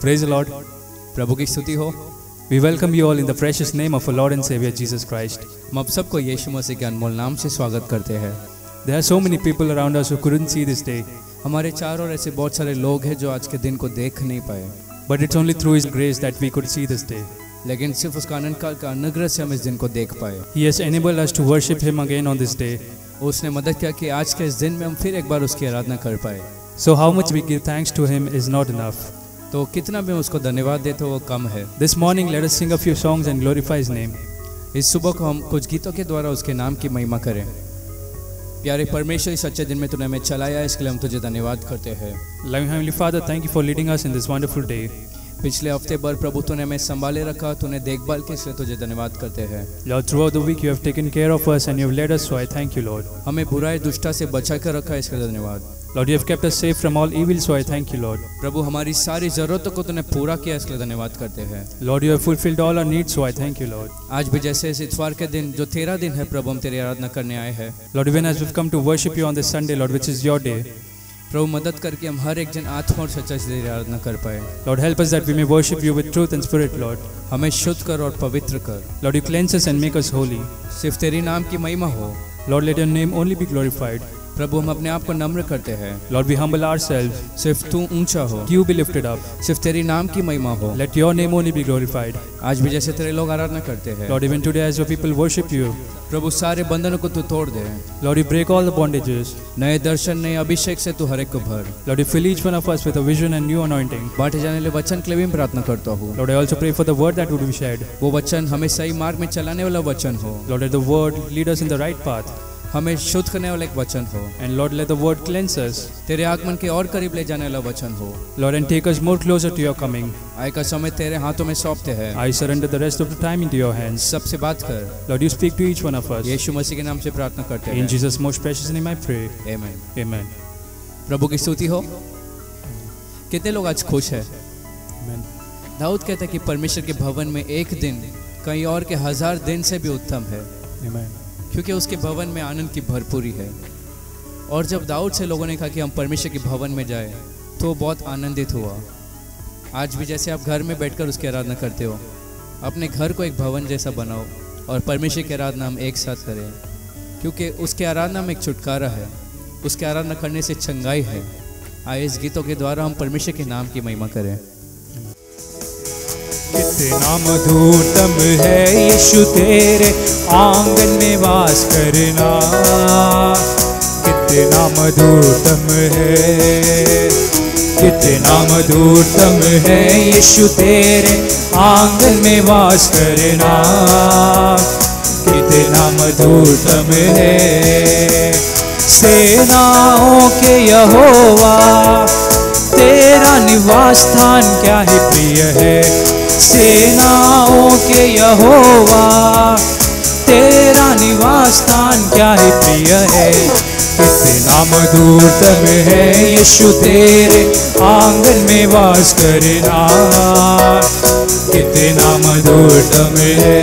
Praise the Lord. प्रभु की स्तुति हो। We welcome you all in the precious name of our Lord and Savior Jesus Christ. हम आप सबको यीशु मसीह के अनमोल नाम से स्वागत करते हैं। There are so many people around us who couldn't see this day, हमारे चारों ओर ऐसे बहुत सारे लोग हैं जो आज के दिन को देख नहीं पाए, but it's only through His grace that we could see this day. लेकिन सिर्फ उसका अनंत काल का अनुग्रह से हम इस दिन को देख पाए। He has enabled us to worship Him again on this day. उसने मदद किया कि आज के इस दिन में हम फिर एक बार उसकी आराधना कर पाए। So how much we give thanks to Him is not enough. तो कितना भी हम उसको धन्यवाद देते वो कम है। This morning let us sing a few songs and glorify His name. इस सुबह को हम कुछ गीतों के द्वारा उसके नाम की महिमा करें। प्यारे परमेश्वर, इस अच्छे दिन में तूने हमें चलाया, इसके लिए हम तुझे धन्यवाद करते हैं। Loving Heavenly Father, thank you for leading us in this wonderful day. पिछले हफ्ते भर प्रभु तूने हमें संभाले रखा, तूने देखभाल की, इसलिए तुझे धन्यवाद करते हैं। Lord, throughout the week you have taken care of us and you have led us, so I thank you, Lord. हमें बुराई दुष्टा से बचा कर रखा, इसके लिए धन्यवाद। Lord, you have kept us safe from all evil, so I thank you, Lord. प्रभु हमारी सारी जरूरतों को तूने पूरा किया, इसके लिए धन्यवाद करते हैं। Lord, you have fulfilled all our needs, so I thank you, Lord. आज भी जैसे इस इतवार के दिन जो तेरा दिन है प्रभु, हम तेरी आराधना करने आए हैं। Lord, even as we've come to worship you on this Sunday, Lord, which is your day, प्रभु मदद करके हम हर एक जन आत्मा और सच्चाई से तेरी आराधना कर पाए। Lord, help us that we may worship you with truth and spirit, Lord. हमें शुद्ध कर और पवित्र कर। Lord, you cleanse us and make us holy. सिर्फ तेरी नाम की महिमा हो। Lord, let your name only be glorified. प्रभु हम अपने आप को नम्र करते हैं। Lord, we humble ourselves. सिर्फ तू ऊंचा हो, You be lifted up. सिर्फ तेरी नाम की महिमा हो। Let your name only be glorified. आज भी जैसे तेरे लोग आराधना करते हैं, Lord, even today as your people worship you, प्रभु सारे बंधनों को तू तोड़ दे। Lord, you break all the bondages. नए दर्शन, नए अभिषेक से तू हर एक को भर। Lord, you fill each one of us with a vision and new anointing. बांटे जाने वाले वचन के लिए भी प्रार्थना करता हूँ। Lord, I also pray for the word that would be shared. वो वचन हमें सही मार्ग में चलाने वाला वचन हो। Lord, let the word lead us in the right path. हमें शुद्ध करने वाला एक वचन हो। And Lord, let the word cleanse us. तेरे आगमन के और करीब ले जाने वाला वचन हो। Lord, and take us more closer to your coming. आय का समय तेरे हाथों में सौंपते हैं। I surrender the rest of the time into your hands. सबसे बात कर। Lord, you speak to each one of us. यीशु मसीह के नाम से प्रार्थना करते In हैं। Jesus' most precious name I pray. आमीन। Amen. प्रभु की स्तुति हो। कितने लोग आज खुश हैं? Amen. दाऊद कहता है कि परमेश्वर के भवन में एक दिन कहीं और के 1000 दिन से भी उत्तम है, Amen. क्योंकि उसके भवन में आनंद की भरपूरी है। और जब दाऊद से लोगों ने कहा कि हम परमेश्वर के भवन में जाए, तो वो बहुत आनंदित हुआ। आज भी जैसे आप घर में बैठकर उसकी आराधना करते हो, अपने घर को एक भवन जैसा बनाओ और परमेश्वर की आराधना हम एक साथ करें, क्योंकि उसके आराधना में एक छुटकारा है, उसके आराधना करने से चंगाई है। आइए इस गीतों के द्वारा हम परमेश्वर के नाम की महिमा करें। कितना मधुरतम है यीशु तेरे आंगन में वास करना, कितना मधुरतम है, कितना मधुरतम है यीशु तेरे आंगन में वास करना, कितना मधुरतम है। सेनाओं के यहोवा तेरा निवास स्थान क्या ही प्रिय है, सेनाओं के यहोवा तेरा निवास स्थान क्या ही प्रिय है। कितना मधुरतम है यीशु तेरे आंगन में वास करना, कितना मधुरतम है,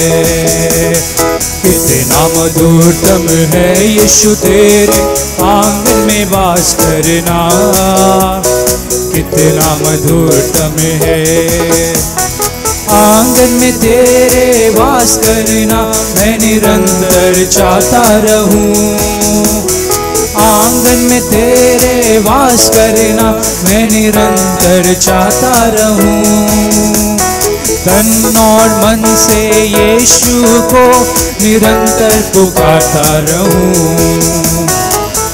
कितना मधुरतम है यीशु तेरे आंगन में वास करना, कितना मधुरतम है। आंगन में तेरे वास करना मैं निरंतर चाहता रहूं, आंगन में तेरे वास करना मैं निरंतर चाहता रहूं। तन और मन से यीशु को निरंतर पुकारता रहूं,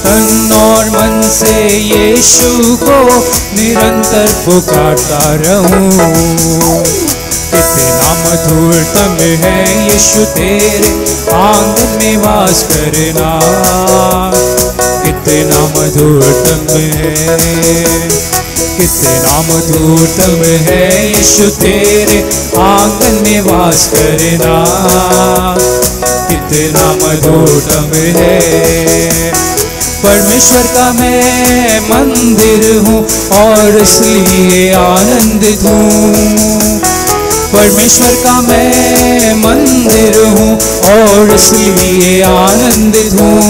तन और मन से यीशु को निरंतर पुकारता रहूं। कितना मधुरतम है यीशु तेरे आंगन में वास करना, कितना मधुरतम है, कितना मधुरतम है यीशु तेरे आंगन में वास करना, कितना मधुरतम है। परमेश्वर का मैं मंदिर हूँ और इसलिए आनंदित हूँ, परमेश्वर का मैं मंदिर हूँ और इसलिए आनंदित हूँ।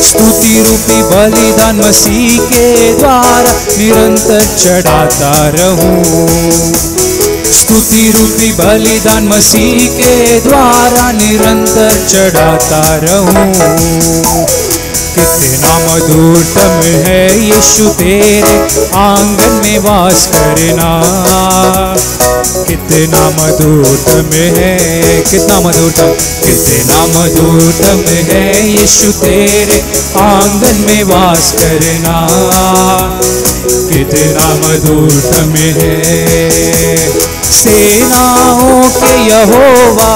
स्तुति रूपी बलिदान मसीह के द्वारा निरंतर चढ़ाता रहूं। स्तुति रूपी बलिदान मसीह के द्वारा निरंतर चढ़ाता रहूं। कितना मधुरतम है यीशु तेरे आंगन में वास करना। कितना मधुरतम है, कितना मधुरतम, कितना मधुरतम है यीशु तेरे आंगन में वास करना। कितना मधुरतम है। सेनाओं के यहोवा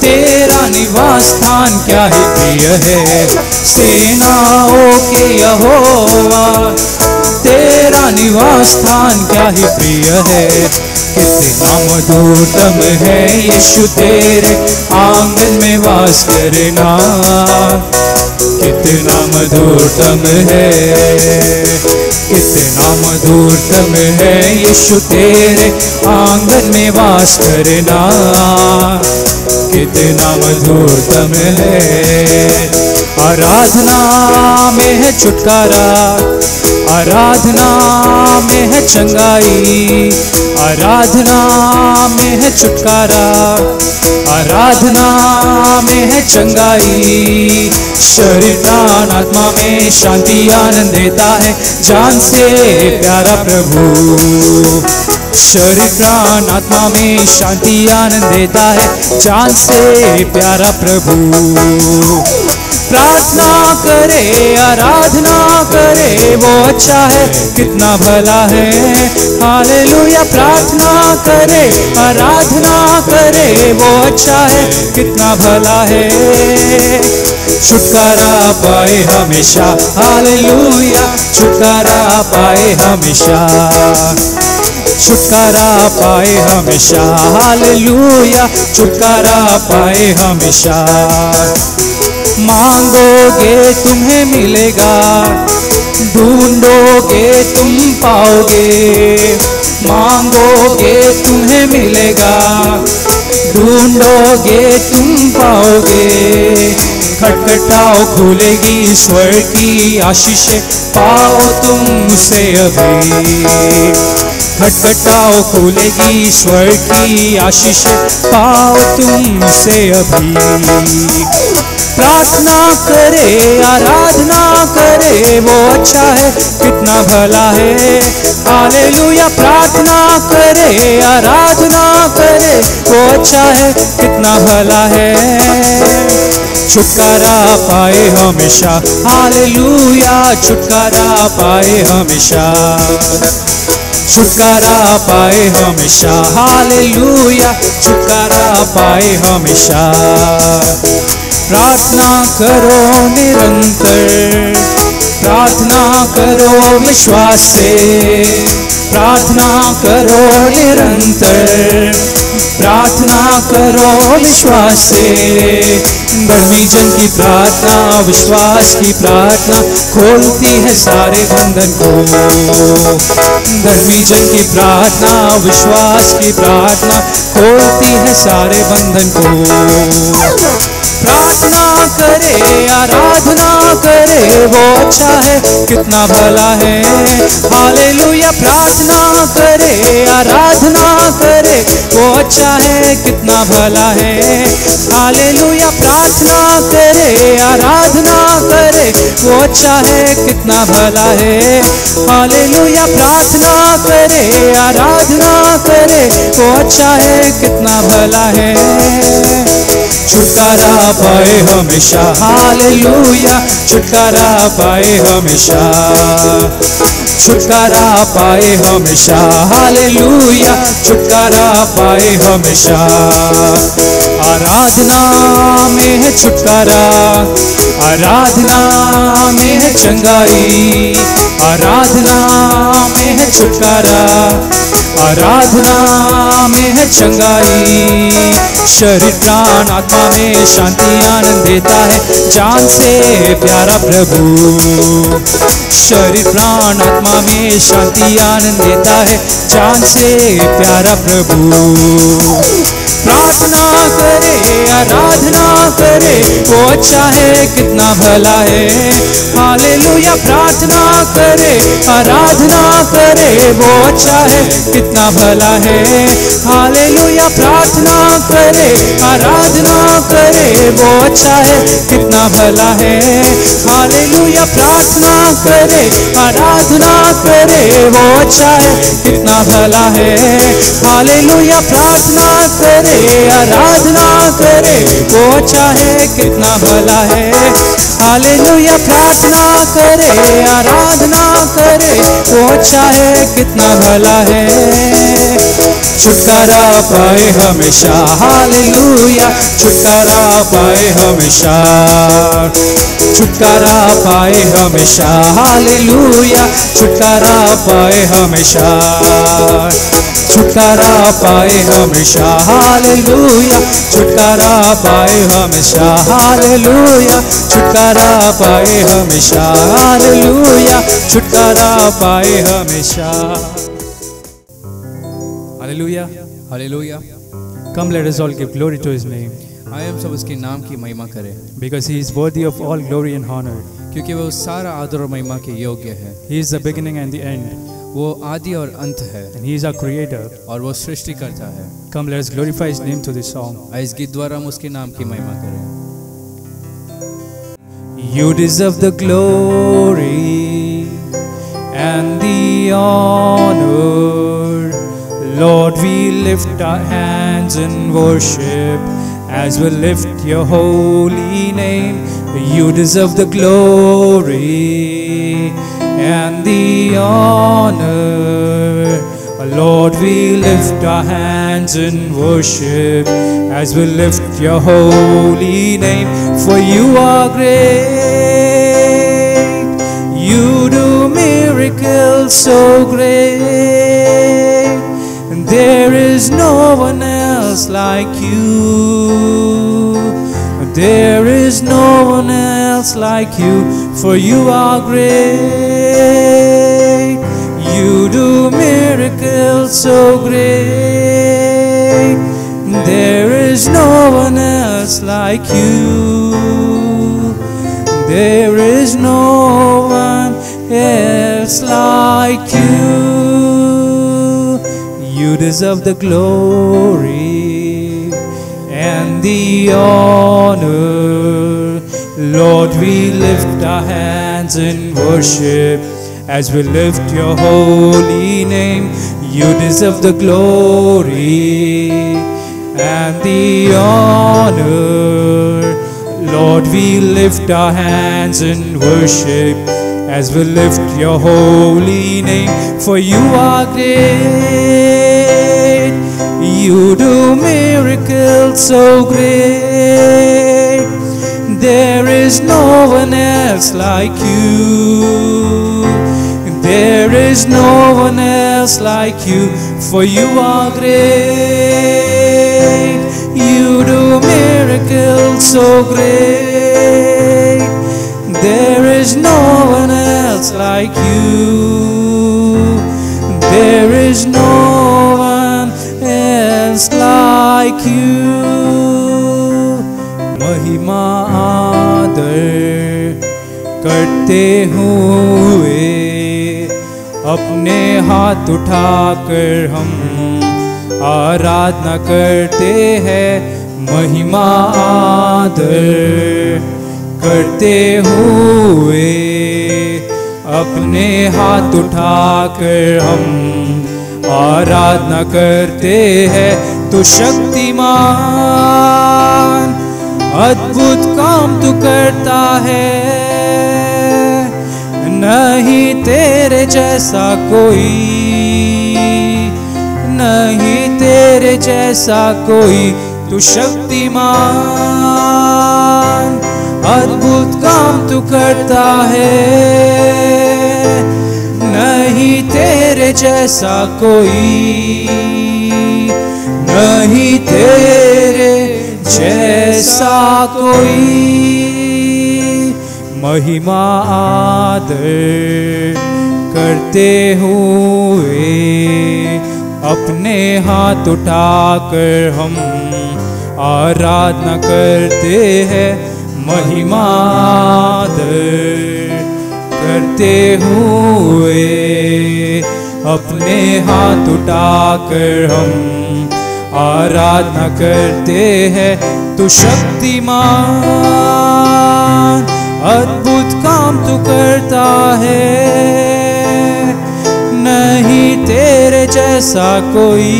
तेरा निवास स्थान क्या ही प्रिय है। सेनाओं के यहोवा तेरा निवास स्थान क्या ही प्रिय है। कितना मधुरतम है यीशु तेरे आंगन में वास करना। कितना मधुरतम है, कितना मधुरतम है यीशु तेरे आंगन में वास करना। कितना मधुरतम है। आराधना में है छुटकारा, आराधना में है चंगाई, आराधना में है छुटकारा, आराधना में है चंगाई। शरीर प्राण आत्मा में शांति आनंद देता है जान से प्यारा प्रभु। शरीर प्राण आत्मा में शांति आनंद देता है जान से प्यारा प्रभु। प्रार्थना करे आराधना करे वो अच्छा है कितना भला है। हालेलुया। प्रार्थना करे आराधना करे वो अच्छा है कितना भला है। छुटकारा पाए हमेशा, हालेलुया। छुटकारा पाए हमेशा, छुटकारा पाए हमेशा, हालेलुया। छुटकारा पाए हमेशा। मांगोगे तुम्हें मिलेगा, ढूंढोगे तुम पाओगे। मांगोगे तुम्हें मिलेगा, ढूंढोगे तुम पाओगे। खटखटाओ खुलेगी स्वर्ग की आशीषें पाओ तुम उसे अभी। खटखटाओ खुलेगी स्वर्ग की आशीषें पाओ तुम उसे अभी। प्रार्थना करे आराधना करे वो अच्छा है कितना भला है। हालेलुया। प्रार्थना करे आराधना करे वो अच्छा है कितना भला है। छुटकारा पाए हमेशा, हालेलुया। छुटकारा पाए हमेशा, छुटकारा पाए हमेशा, हालेलुया। छुटकारा पाए हमेशा। प्रार्थना करो निरंतर, प्रार्थना करो विश्वास से। प्रार्थना करो निरंतर, प्रार्थना करो विश्वास से। धर्मी जन की प्रार्थना विश्वास की प्रार्थना खोलती है सारे बंधन को। धर्मी जन की प्रार्थना विश्वास की प्रार्थना खोलती है सारे बंधन को। प्रार्थना करे आराधना करे वो अच्छा है कितना भला है। हालेलुया। प्रार्थना करे आराधना करे वो अच्छा है कितना भला है। हालेलुया। प्रार्थना करे आराधना करे वो अच्छा है कितना भला है। हालेलुया। प्रार्थना करे आराधना करे वो अच्छा है कितना भला है। छुटकारा पाए हमेशा, हालेलुया। छुटकारा पाए हमेशा, छुटकारा पाए हमेशा, हालेलुया। छुटकारा पाए हमेशा। आराधना में है छुटकारा, आराधना में है चंगाई, आराधना में है छुटकारा, आराधना में है चंगाई। शरीर प्राण आत्मा में शांति आनंद देता है जान से प्यारा प्रभु। शरीर प्राण आत्मा में शांति आनंद देता है जान से प्यारा प्रभु। प्रार्थना करे करे वो अच्छा है, कितना भला है। हालेलुया प्रार्थना करे, आराधना करे वो अच्छा है, कितना भला है। हालेलुया प्रार्थना करे, आराधना करे वो अच्छा है, कितना भला है। हालेलुया प्रार्थना करे, आराधना करे वो अच्छा है, कितना भला है। हालेलुया प्रार्थना करे, आराधना करे वो अच्छा है, कितना भला है। हालेलुया प्रार्थना करे, आराधना करे वो अच्छा है, कितना भला है। छुटकारा पाए हमेशा, हालेलुया छुटकारा पाए हमेशा, छुटकारा पाए हमेशा, हालेलुया छुटकारा पाए हमेशा, छुटकारा पाए हमेशा, हालेलुया छुटकारा पाए हमेशा, हालेलुया छुटकारा पाए हमेशा, हालेलुया छुटकारा पाए हमेशा। Hallelujah, hallelujah. come let us all give glory to his name, आइए हम सब उसके नाम की महिमा करें, because he is worthy of all glory and honor. क्योंकि वो सारा आदर और महिमा के योग्य है। He is the beginning and the end, वो आदि और अंत है and he is our creator. और वो सृष्टि करता है। Come let us glorify his name through this song. आइए इस गीत द्वारा हम उसके नाम की महिमा करें। You deserve the glory and the honor, Lord, we lift our hands in worship as we lift your holy name. You deserve the glory and the honor, Lord, we lift our hands in worship as we lift your holy name. For you are great, you do miracles so great, and there is no one else like you. There is no one else like you, for you are great, you do miracles so great, there is no one else like you. There is no one else like you. You deserve the glory and the honor, Lord, we lift our hands in worship as we lift your holy name. You deserve the glory and the honor, Lord, we lift our hands in worship as we lift your holy name. For you are great, you do miracles so great, there is no one else like you. There is no one else like you, for you are great, you do miracles so great, there is no one else like you. There is no one else like you. महिमा आदर करते हुए अपने हाथ उठाकर हम आराधना करते हैं। महिमा आदर करते हुए अपने हाथ उठाकर हम आराधना करते हैं। तू शक्तिमान अद्भुत काम तू करता है, नहीं तेरे जैसा कोई, नहीं तेरे जैसा कोई। तू शक्तिमान अद्भुत काम तू करता है, नहीं तेरे जैसा कोई, नहीं तेरे जैसा कोई। महिमा आदर करते हुए अपने हाथ उठाकर हम आराधना करते हैं, महिमा करते हुए अपने हाथ उठाकर हम आराधना करते हैं। तू शक्तिमान, अद्भुत काम तू करता है, नहीं तेरे जैसा कोई,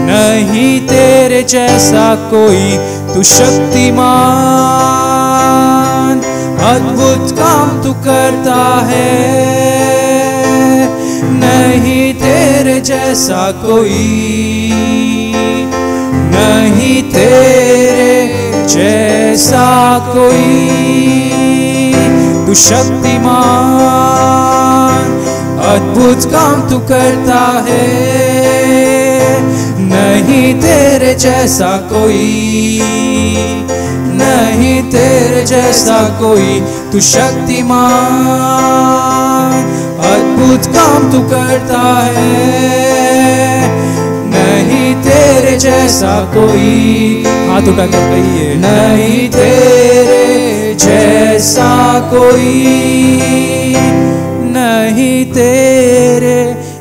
नहीं तेरे जैसा कोई। तू शक्तिमान, अद्भुत काम तू करता है, नहीं तेरे जैसा कोई, नहीं तेरे जैसा कोई। तू शक्तिमान, अद्भुत काम तू करता है, नहीं तेरे जैसा कोई, नहीं तेरे जैसा कोई। तू शक्तिमान, अद्भुत काम तू करता है, नहीं तेरे जैसा कोई। हाथ उठा कर कहिए, नहीं तेरे जैसा कोई, नहीं तेरे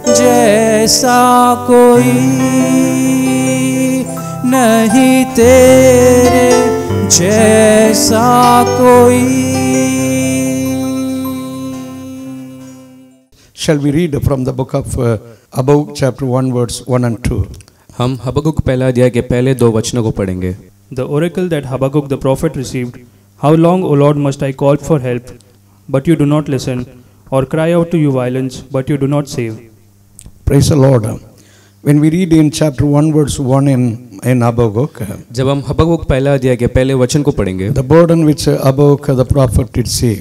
जैसा कोई, नहीं तेरे जैसा कोई। Shall we read from the book of Habakkuk chapter 1 verse 1 and 2? हम हबक्कुक पहला अध्याय के पहले 2 वचनों को पढ़ेंगे। The oracle that Habakkuk the prophet received, How long, O Lord, must I call for help, but you do not listen, or cry out to you violence, but you do not save? Praise the Lord. When we read in chapter 1 verse 1 in Habakkuk, जब हम हबक्कुक पहला अध्याय के पहले वचन को पढ़ेंगे, the burden which Habakkuk the prophet did see,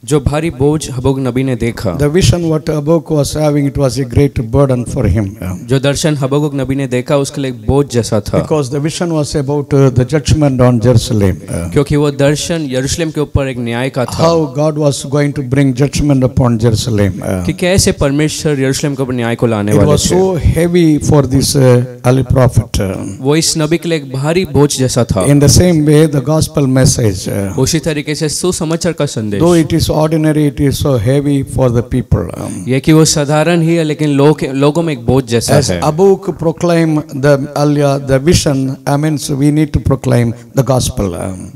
जो भारी बोझ हबक्कुक नबी ने देखा, the vision what Habakkuk was having, it was a great burden for him. जो दर्शन हबक्कुक नबी ने देखा उसके लिए एक बोझ जैसा था, Because the vision was about the judgment on Jerusalem. क्योंकि वो दर्शन यरूशलेम के ऊपर एक न्याय का था, How God was going to bring judgment upon Jerusalem. कि कैसे परमेश्वर यरूशलेम के ऊपर न्याय को लाने It वाले was थे। so heavy for this early prophet. वो इस नबी के लिए एक भारी बोझ जैसा था। In the same way, the gospel message, उसी तरीके से सुसमाचार का संदेश, though it is ordinary, it is so heavy for the people. ये कि वो साधारण ही है लेकिन लोगों में एक बोझ जैसा As है। Habakkuk proclaimed the vision, I mean, so we need to proclaim the gospel.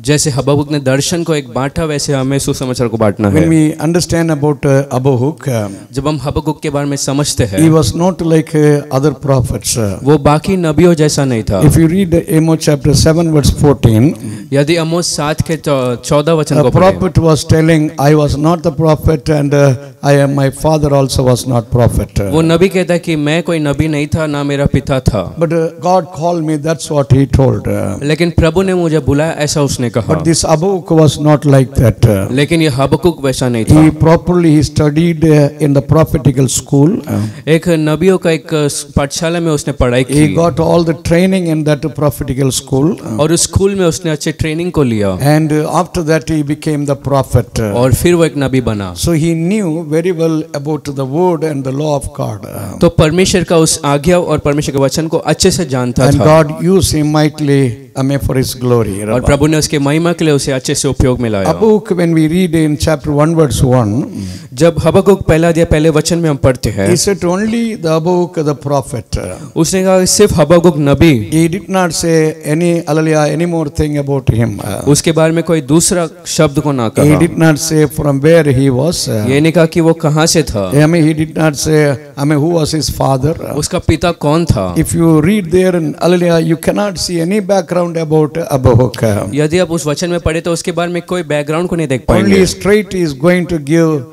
जैसे हबक्कुक ने दर्शन को एक बांटा, वैसे हमें सुसमाचार को बांटना है। When we understand about Habakkuk, जब हम हबक्कुक के बारे में समझते हैं, he was not like other prophets. वो बाकी नबियों जैसा नहीं था। If you read Amos chapter 7 verse 14, यदि आमोस 7 के 14 वचन the को पढ़ें, prophet was telling, I was not the prophet and my father also was not prophet. वो नबी कहता है कि मैं कोई नबी नहीं था, ना मेरा पिता था, But God called me, that's what he told. लेकिन प्रभु ने मुझे बुलाया, ऐसा उसने कहा। But this Habakkuk was not like that. लेकिन ये हबक्कुक वैसा नहीं था। He studied in the prophetical school. एक नबियों का एक पाठशाला में उसने पढ़ाई He की, got all the training in that prophetical school. और उस स्कूल में उसने अच्छे ट्रेनिंग को लिया, And after that he became the prophet. और फिर वो एक नबी बना। So he knew very well about the word and the law of God. तो परमेश्वर का उस आज्ञा और परमेश्वर के वचन को अच्छे से जानता And था, God used him mightily for his glory. और प्रभु ने उसके महिमा के लिए उसे अच्छे से उपयोग में लाया। Habakkuk, when we read in chapter 1 verse 1, जब हबक्कुक पहला अध्याय पहले वचन में हम पढ़ते हैं, he said only the Habakkuk the prophet. उसने कहा सिर्फ हबक्कुक नबी, He did not say any more thing about him. उसके बारे में कोई दूसरा शब्द को ना He कहा। did not say from where he was. ये नहीं कहा कि वो कहाँ से था, He did not say who was his father. उसका पिता कौन था। If you read there in Hallelujah, you cannot see any background about Habakkuk. यदि आप उस वचन में पढ़े तो उसके बारे में कोई बैकग्राउंड को नहीं देख Only पाएंगे, straight he is going to give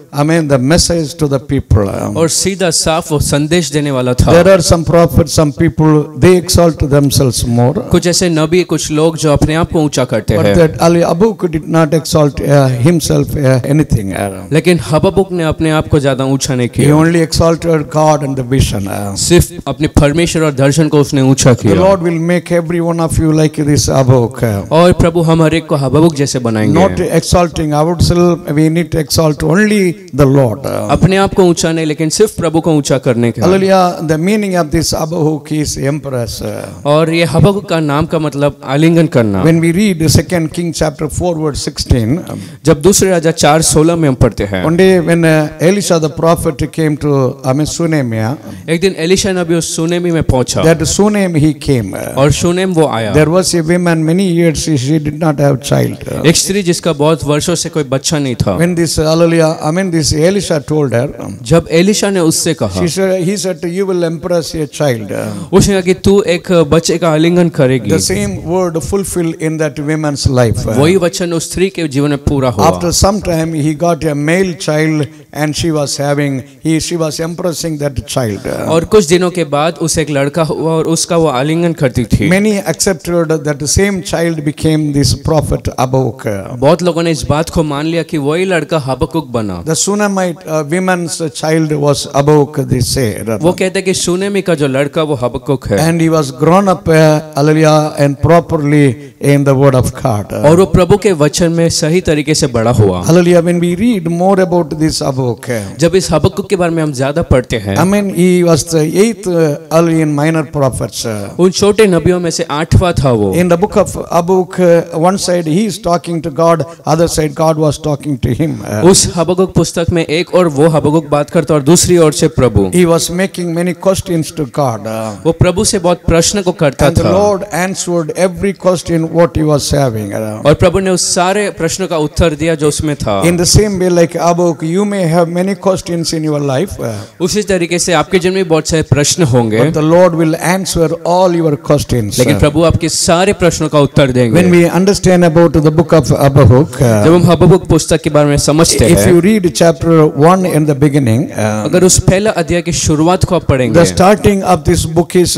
the message to the people. और सीधा साफ वो संदेश देने वाला था। There are some prophets, some people, they exalt themselves more. कुछ ऐसे नबी, कुछ लोग जो अपने आप को ऊंचा करते But हैं, that Habakkuk did not exalt himself anything. लेकिन हबक्कुक ने अपने आप को ज्यादा ऊंचा नहीं He किया, only exalted God and the vision. सिर्फ अपने परमेश्वर और दर्शन को उसने ऊंचा The किया। Lord will make every one of you like this Habakkuk. और प्रभु हम हर एक को हबक्कुक जैसे बनाएंगे। Not exalting ourselves, we need to exalt only the Lord. अपने आप को ऊंचा नहीं, लेकिन सिर्फ प्रभु को ऊंचा करने का। Hallelujah. The meaning of this Habakkuk is empress. और ये हबक्कुक का नाम का मतलब आलिंगन करना। When we read 2 King chapter 4 verse 16, जब दूसरे राजा 4:16 में हम पढ़ते हैं, one day when Elisha the prophet came to Sunamia, एक दिन एलिशा नबी उस सुनेमी में पहुंचा, that Sunem he came. और सुनेम वो आया। There was a woman many years she did not have child. एक स्त्री जिसका बहुत वर्षों से कोई बच्चा नहीं था। When this hallelujah, this Elisha told her, जब एलिशा ने उससे कहा, he said, you will impress a child. उसने कहा कि तू एक बच्चे का आलिंगन करेगी। The same word fulfilled in that woman's life. वही वचन उस स्त्री के जीवन में पूरा हुआ। After some time he got a male child and she was impressing that child. और कुछ दिनों के बाद उसे एक लड़का हुआ और उसका वो आलिंगन करती थी। Many accepted that the same child became this prophet Habakkuk. बहुत लोगों ने इस बात को मान लिया कि वही लड़का हबक्कुक बना। The Shunammite woman's child was Habakkuk, they say. वो कहते हैं कि सुनेमी का जो लड़का वो हबक्कुक है। And he was grown up, hallelujah, and properly in the word of God. और वो प्रभु के वचन में सही तरीके से बड़ा हुआ। Hallelujah. When we read more about this Habakkuk, जब इस हबक्कुक के बारे में हम ज्यादा पढ़ते हैं, he was the 8th early in minor prophets. उन छोटे नबियों में से 8वां था वो। In the book of Habakkuk, one side he is talking to God, other side God was talking to him. उस हबक्कुक पुस्तक में एक और वो हबक्कुक बात करता और दूसरी ओर से प्रभु। He was making many questions to God. वो प्रभु से बहुत प्रश्न को करता And the था। Lord answered every question what he was having. और प्रभु ने उस सारे प्रश्नों का उत्तर दिया जो उसमें था। In the same way like Habakkuk, you may have many questions in your life. उसी तरीके से आपके जीवन में बहुत सारे प्रश्न होंगे, But the Lord will answer all your questions. लेकिन प्रभु आपके सारे प्रश्नों का उत्तर देंगे। When we understand about the book of Habakkuk, जब हम हबक्कुक पुस्तक के बारे में समझते if हैं, you read chapter 1 in the beginning, अगर उस पहला अध्याय की शुरुआत को आप पढ़ेंगे, the starting of this book is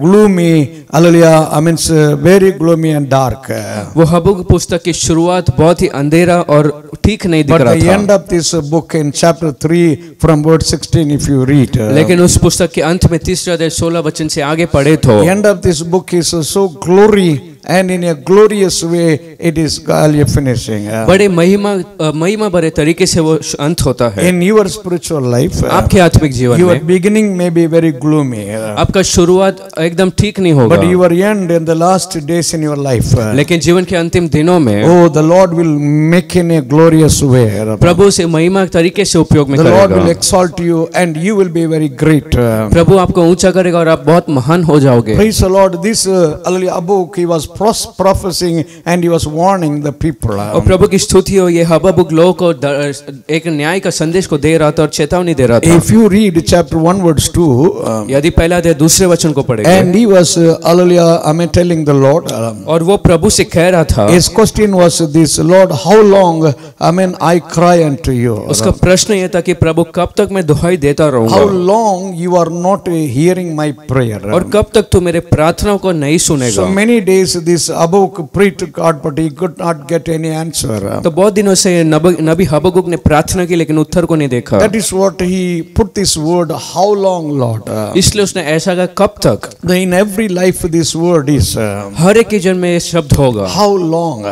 gloomy, hallelujah, very gloomy and dark. वो हबक्कुक पुस्तक की शुरुआत बहुत ही अंधेरा और ठीक नहीं दिख But रहा the end था। of this book in chapter 3 from verse 16 if you read, लेकिन उस पुस्तक के अंत में 3 अध्याय 16 वचन से आगे पढ़े तो the end of this book is so glory and in a glorious way it is finishing. बड़े महिमा भरे तरीके से वो अंत होता है। In your spiritual life, आपके आत्मिक जीवन your में beginning may be very gloomy, आपका शुरुआत एकदम ठीक नहीं होगा, but your end in the last days in your life, लेकिन जीवन के अंतिम दिनों में oh, the Lord will make in a glorious way. प्रभु से महिमा तरीके से उपयोग में The Lord will करेगा। exalt you and you will be very great. प्रभु आपको ऊंचा करेगा और आप बहुत महान हो जाओगे। Praise the Lord. This Habakkuk, he was prophesying and he was warning the people. और प्रभु की स्तुति हो, ये हबक्कुक लोगों को एक न्याय का संदेश को दे रहा था और चेतावनी दे रहा था। If you read chapter 1 verse 2, यदि पहला अध्याय दूसरे वचन को पढ़ेंगे, and he was telling the Lord, और वो प्रभु से कह रहा था, his question was this, Lord, how long I cry unto you? उसका प्रश्न ये था कि प्रभु कब तक मैं दुहाई देता How रहूंगा long you are not hearing my prayer? और कब तक तू मेरे प्रार्थनाओं को नहीं So सुनेगा। many days this Habakkuk prayed to God, but he could not get any answer. तो बहुत दिनों से नबी हबक्कुक ने प्रार्थना की लेकिन उत्तर को नहीं देखा। That is what he put this word, how long, Lord? इसलिए उसने ऐसा कहा, कब तक। In every life this word is, हर एक के जन्म में ये शब्द होगा, how long?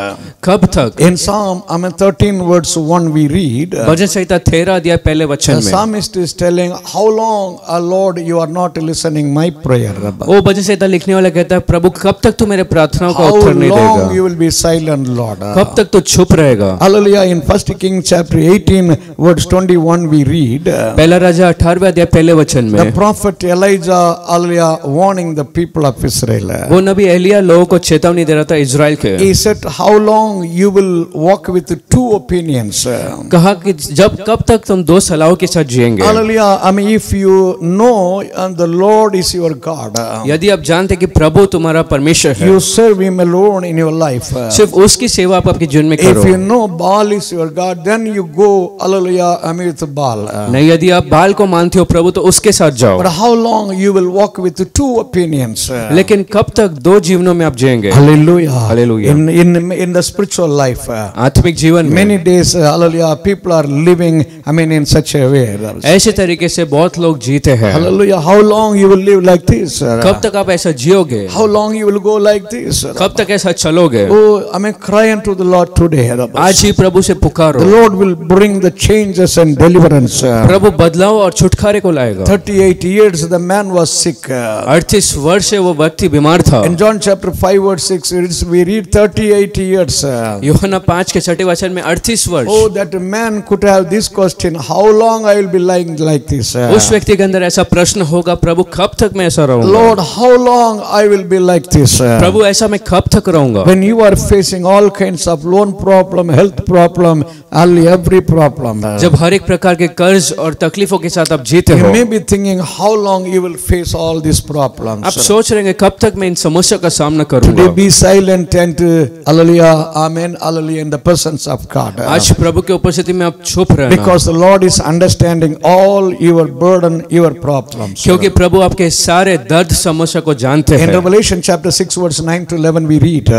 कब तक। In Psalm 13 verse 1 we read, भजन संहिता 13 अध्याय पहले the वचन में psalmist is telling, how long, Lord, you are not listening my prayer? वो भजन संहिता लिखने वाला कहता है, प्रभु कब तक तू मेरे प्रार्थनाओं का How उत्तर नहीं long देगा, you will be silent, Lord? कब तक तू चुप रहेगा। Hallelujah. In 1 Kings chapter 18 verse 21 we read, पहला राजा 18वें अध्याय पहले वचन the में prophet Elijah, hallelujah, warning the people of Israel. वो नबी एलिया लोगों को चेतावनी दे रहा था इजराइल के। He said, how long you will walk with two opinions? कहा कि जब कब तक तुम दो सलाहों के साथ जिएंगे। Hallelujah. If you know the Lord is your God, यदि आप जानते कि प्रभु तुम्हारा परमेश्वर है, you serve him alone in your life. सिर्फ उसकी सेवा आप आपके जीवन में If करो। you know Baal is your God, then you go, hallelujah, with Baal. नहीं, यदि आप बाल को मानते हो प्रभु तो उसके साथ जाओ। But how long you will walk with two opinions? लेकिन कब तक दो जीवनों में आप जिएंगे। Hallelujah. Hallelujah. In the spiritual life, आत्मिक जीवन में many days, hallelujah, people are living, in such a way. ऐसे तरीके से बहुत लोग जीते हैं। Hallelujah. How long you will live like this? कब तक आप ऐसा जियोगे। How long you will go like this? this? कब तक ऐसा चलोगे? Oh, I mean, cry unto the Lord today. आज ही प्रभु से पुकारो. The Lord will bring the changes and deliverance. प्रभु बदलाव और छुटकारे को लाएगा. 38 years the man was sick. 38 वर्ष से वो व्यक्ति बीमार था. In John chapter 5 verse 6 we read 38 years. यूहन्ना 5 के 6 वचन में 38 वर्ष. Oh, that man could have this question, how long I will be lying like this? उस व्यक्ति के अंदर ऐसा प्रश्न होगा, प्रभु कब तक मैं ऐसा रहूंगा? Lord, how long I will be like this? प्रभु ऐसा मैं कब तक रहूंगा? When you are facing all kinds of loan problem, health problem, every problem. जब हर एक प्रकार के कर्ज और तकलीफों के साथ आप जीते You हो, may be thinking how long you will face all these problems. आप सोच रहे हैं कब तक मैं इन समस्या का सामना Today करूंगा? be silent and hallelujah, amen, hallelujah in the presence of God. आज प्रभु के उपस्थिति में आप चुप रहना, Because the Lord is understanding all your burden, your problems. क्योंकि प्रभु आपके सारे दर्द समस्या को जानते In हैं. Revelation chapter 6 verse 9 to 11 we read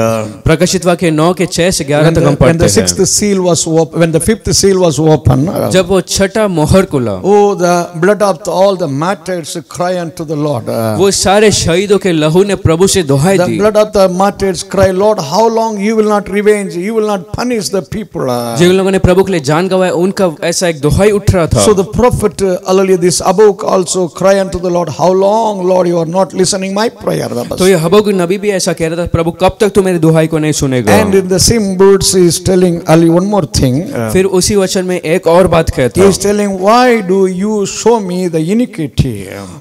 प्रकाशित वाक्य 9 के 6 से 11 तक हम when पढ़ते the हैं. sixth seal was open, when the fifth seal was open, जब वो छठा मोहर खुला, oh, the blood of all the martyrs cry unto the Lord. वो सारे शहीदों के लहू ने प्रभु से दुहाई The the. blood of the martyrs cry, Lord, how long you will not revenge, you will not punish the people. जिन लोगों ने प्रभु के लिए जान गंवाई, उनका ऐसा एक दुहाई उठ रहा था. So the prophet, hallelujah, this Habakkuk also cry unto the Lord, how long, Lord, you are not listening my prayer. तो ये हबक्कुक नबी भी ऐसा कह रहा था, प्रभु कब तक तू मेरी दुहाई को नहीं सुनेगा? And in the same words he is telling Ali one more thing. फिर उसी वचन में एक और बात कहता He है, is telling, why do you show me the iniquity?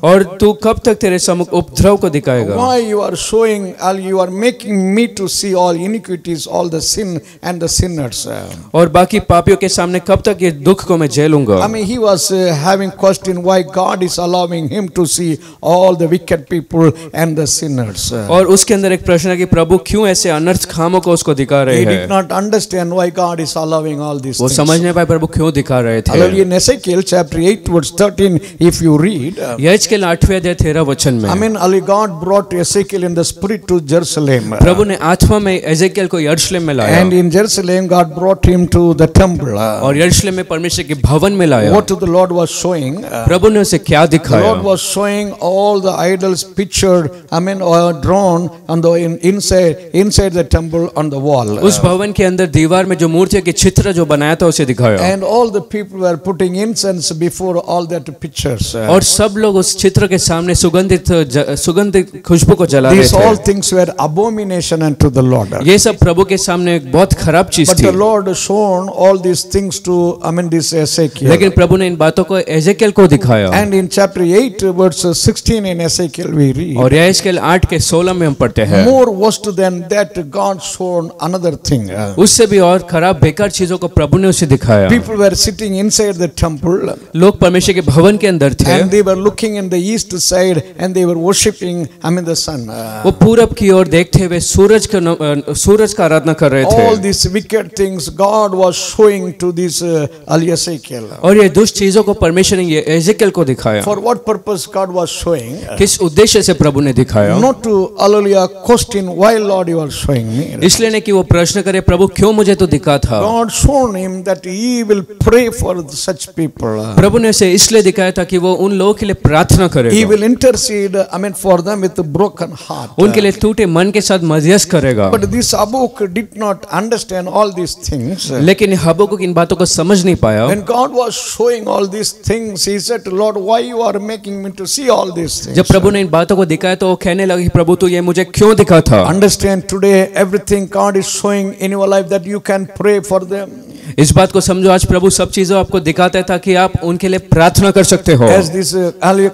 और तू कब तक तेरे सम्मुख उपद्रव को दिखाएगा? Why you are showing, Ali, you are making me to see all iniquities, all the sin and the sinners. और बाकी पापियों के सामने कब तक ये दुख को मैं झेलूंगा? I mean, he was having question why God is allowing him to see all the wicked people and the sinners. और उसके अंदर एक प्रश्न है कि प्रभु क्यों ऐसे अनर्थ खामों को उसको दिखा रहे He हैं? did not understand why God is allowing all these वो things. समझ नहीं पाए प्रभु क्यों दिखा रहे थे. Hallelujah. In Ezekiel chapter 8 verse 13, if you read, यहेजकेल 8वें अध्याय 13 वचन में, I mean, Ali, God brought Ezekiel in the spirit to Jerusalem. प्रभु ने आत्मा में एजेकियल को यरूशलेम में लाया, And in Jerusalem, God brought him to the temple. और यरूशलेम में परमेश्वर के भवन में लाया. What the Lord was showing? प्रभु ने उसे क्या The दिखाया? Lord was showing all the idols pictured, I mean, or drawn on the inside the temple on the wall. उस भवन के अंदर दीवार में जो मूर्तियों के चित्र जो बनाया था उसे दिखाया. And all the people were putting incense before all that pictures. और सब लोग उस चित्र के सामने सुगंधित खुशबू को जला रहे These all थे. things were abomination unto the Lord. ये सब प्रभु के सामने एक बहुत खराब चीज But थी. the Lord shown all these things to, I mean, this Ezekiel. लेकिन प्रभु ने इन बातों को एजेकियल को दिखाया. And in chapter 8 verse 16 in Ezekiel we read, और यहेजकेल 8 के 16 में हम पढ़ते हैं, more worst than that God shown another thing. उससे भी और खराब बेकार चीजों को प्रभु ने उसे दिखाया. People were sitting inside the temple लोग परमेश्वर के भवन के अंदर थे, and they were looking in the east side and they were worshipping, I mean, the sun. वो पूरब की ओर देखते हुए सूरज का आराधना कर रहे All थे. these wicked things God was showing to this Ezekiel. और ये दुष्ट चीजों को परमेश्वर ने ये एजेकियल को दिखाया. For what purpose God was showing? किस उद्देश्य से प्रभु ने दिखाया? Not to, hallelujah, question why Lord you are showing me. इसलिए नहीं कि वो प्रश्न करे प्रभु क्यों मुझे तो दिखा था. God shown him that he will pray for such people. प्रभु ने उसे इसलिए दिखाया था कि वो उन लोगों के लिए प्रार्थना He करेगा, will intercede, I mean, for them with a broken heart. उनके लिए टूटे मन के साथ मध्यस्थ करेगा. But this Habakkuk did not understand all these things. लेकिन हबक्कुक इन बातों को समझ नहीं पाया. When God was showing all these things, he said, Lord, why you are making me to see all these things? जब प्रभु ने इन बातों को दिखाया तो वो कहने लगे प्रभु तू ये मुझे क्यों दिखा था. Understand today everything God is showing in your life that you can pray for them. इस बात को समझो, आज प्रभु सब चीजों आपको दिखाता है ताकि आप उनके लिए प्रार्थना कर सकते हो. As this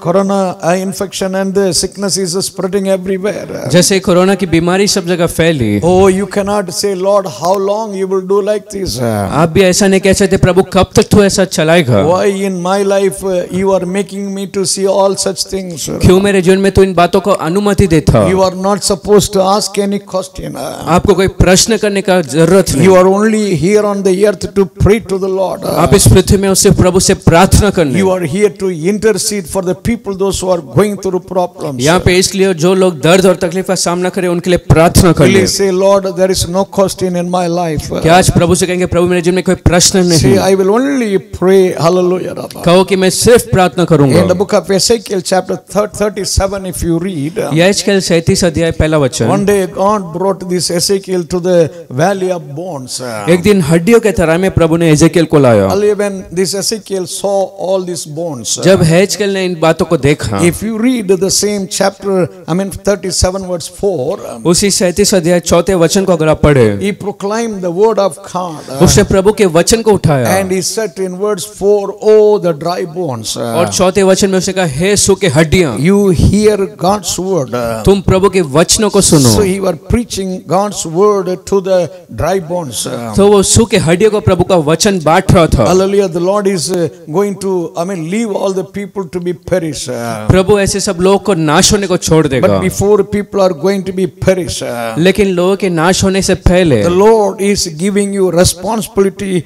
corona infection and the sickness is spreading everywhere. जैसे कोरोना की बीमारी सब जगह फैली, Oh, you cannot say, Lord, how long you will do like this? आप भी ऐसा नहीं कह सकते प्रभु कब तक तू ऐसा चलाएगा. Why in my life you are making me to see all such things? क्यों मेरे जीवन में तू इन बातों को अनुमति देता. You are not supposed to ask any question. आपको कोई प्रश्न करने का जरूरत You नहीं. are only here on the earth earth to pray to the Lord. आप इस पृथ्वी में उससे प्रभु से प्रार्थना करने, You are here to intercede for the people, those who are going through problems. यहाँ पे इसलिए जो लोग दर्द और तकलीफ का सामना करें उनके लिए प्रार्थना करने। Please say, Lord, there is no question in my life. क्या आज प्रभु से कहेंगे प्रभु मेरे जीवन में कोई प्रश्न नहीं, Say, I will only pray. Hallelujah. Rabba. कहो कि मैं सिर्फ प्रार्थना करूंगा। In the book of Ezekiel chapter 37, if you read, यहेजकेल 37 अध्याय पहला वचन। one day God brought this Ezekiel to the valley of bones. एक दिन हड्डियों के तराई में प्रभु ने एजेकियल को लाया। Only when this Ezekiel saw all these bones. जब हेजकेल ने इन बातों को देखा, If you read the same chapter, 37 verse 4, उसी 37 अध्याय 4 वचन को अगर आप पढ़े, he proclaimed the word of God. उसने प्रभु के वचन को उठाया And he said in verse 4, oh, the dry bones. और 4 वचन में उसने कहा, हे सूखे हड्डियां, You hear God's word. तुम प्रभु के वचनों को सुनो। So he was preaching God's word to the dry bones. तो वो सूखे हड्डियों को प्रभु का वचन बांट रहा था। Hallelujah. The Lord is going to, leave all the people to be perished. प्रभु ऐसे सब लोगों को नाश होने को छोड़ देगा, But before people are going to be perished, लेकिन लोगों के नाश होने से पहले the Lord is giving you responsibility,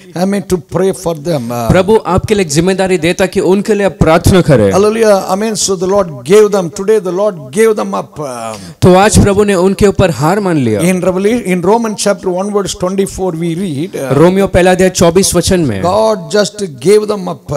to pray for them. प्रभु आपके लिए एक जिम्मेदारी देता कि उनके लिए आप प्रार्थना करें। Hallelujah. Amen. So the Lord gave them, today the Lord gave them up. तो आज प्रभु ने उनके ऊपर हार मान लिया। In Romans chapter 1 verse 24 we read, Romeo पहला अध्याय 24 वचन में God just gave them up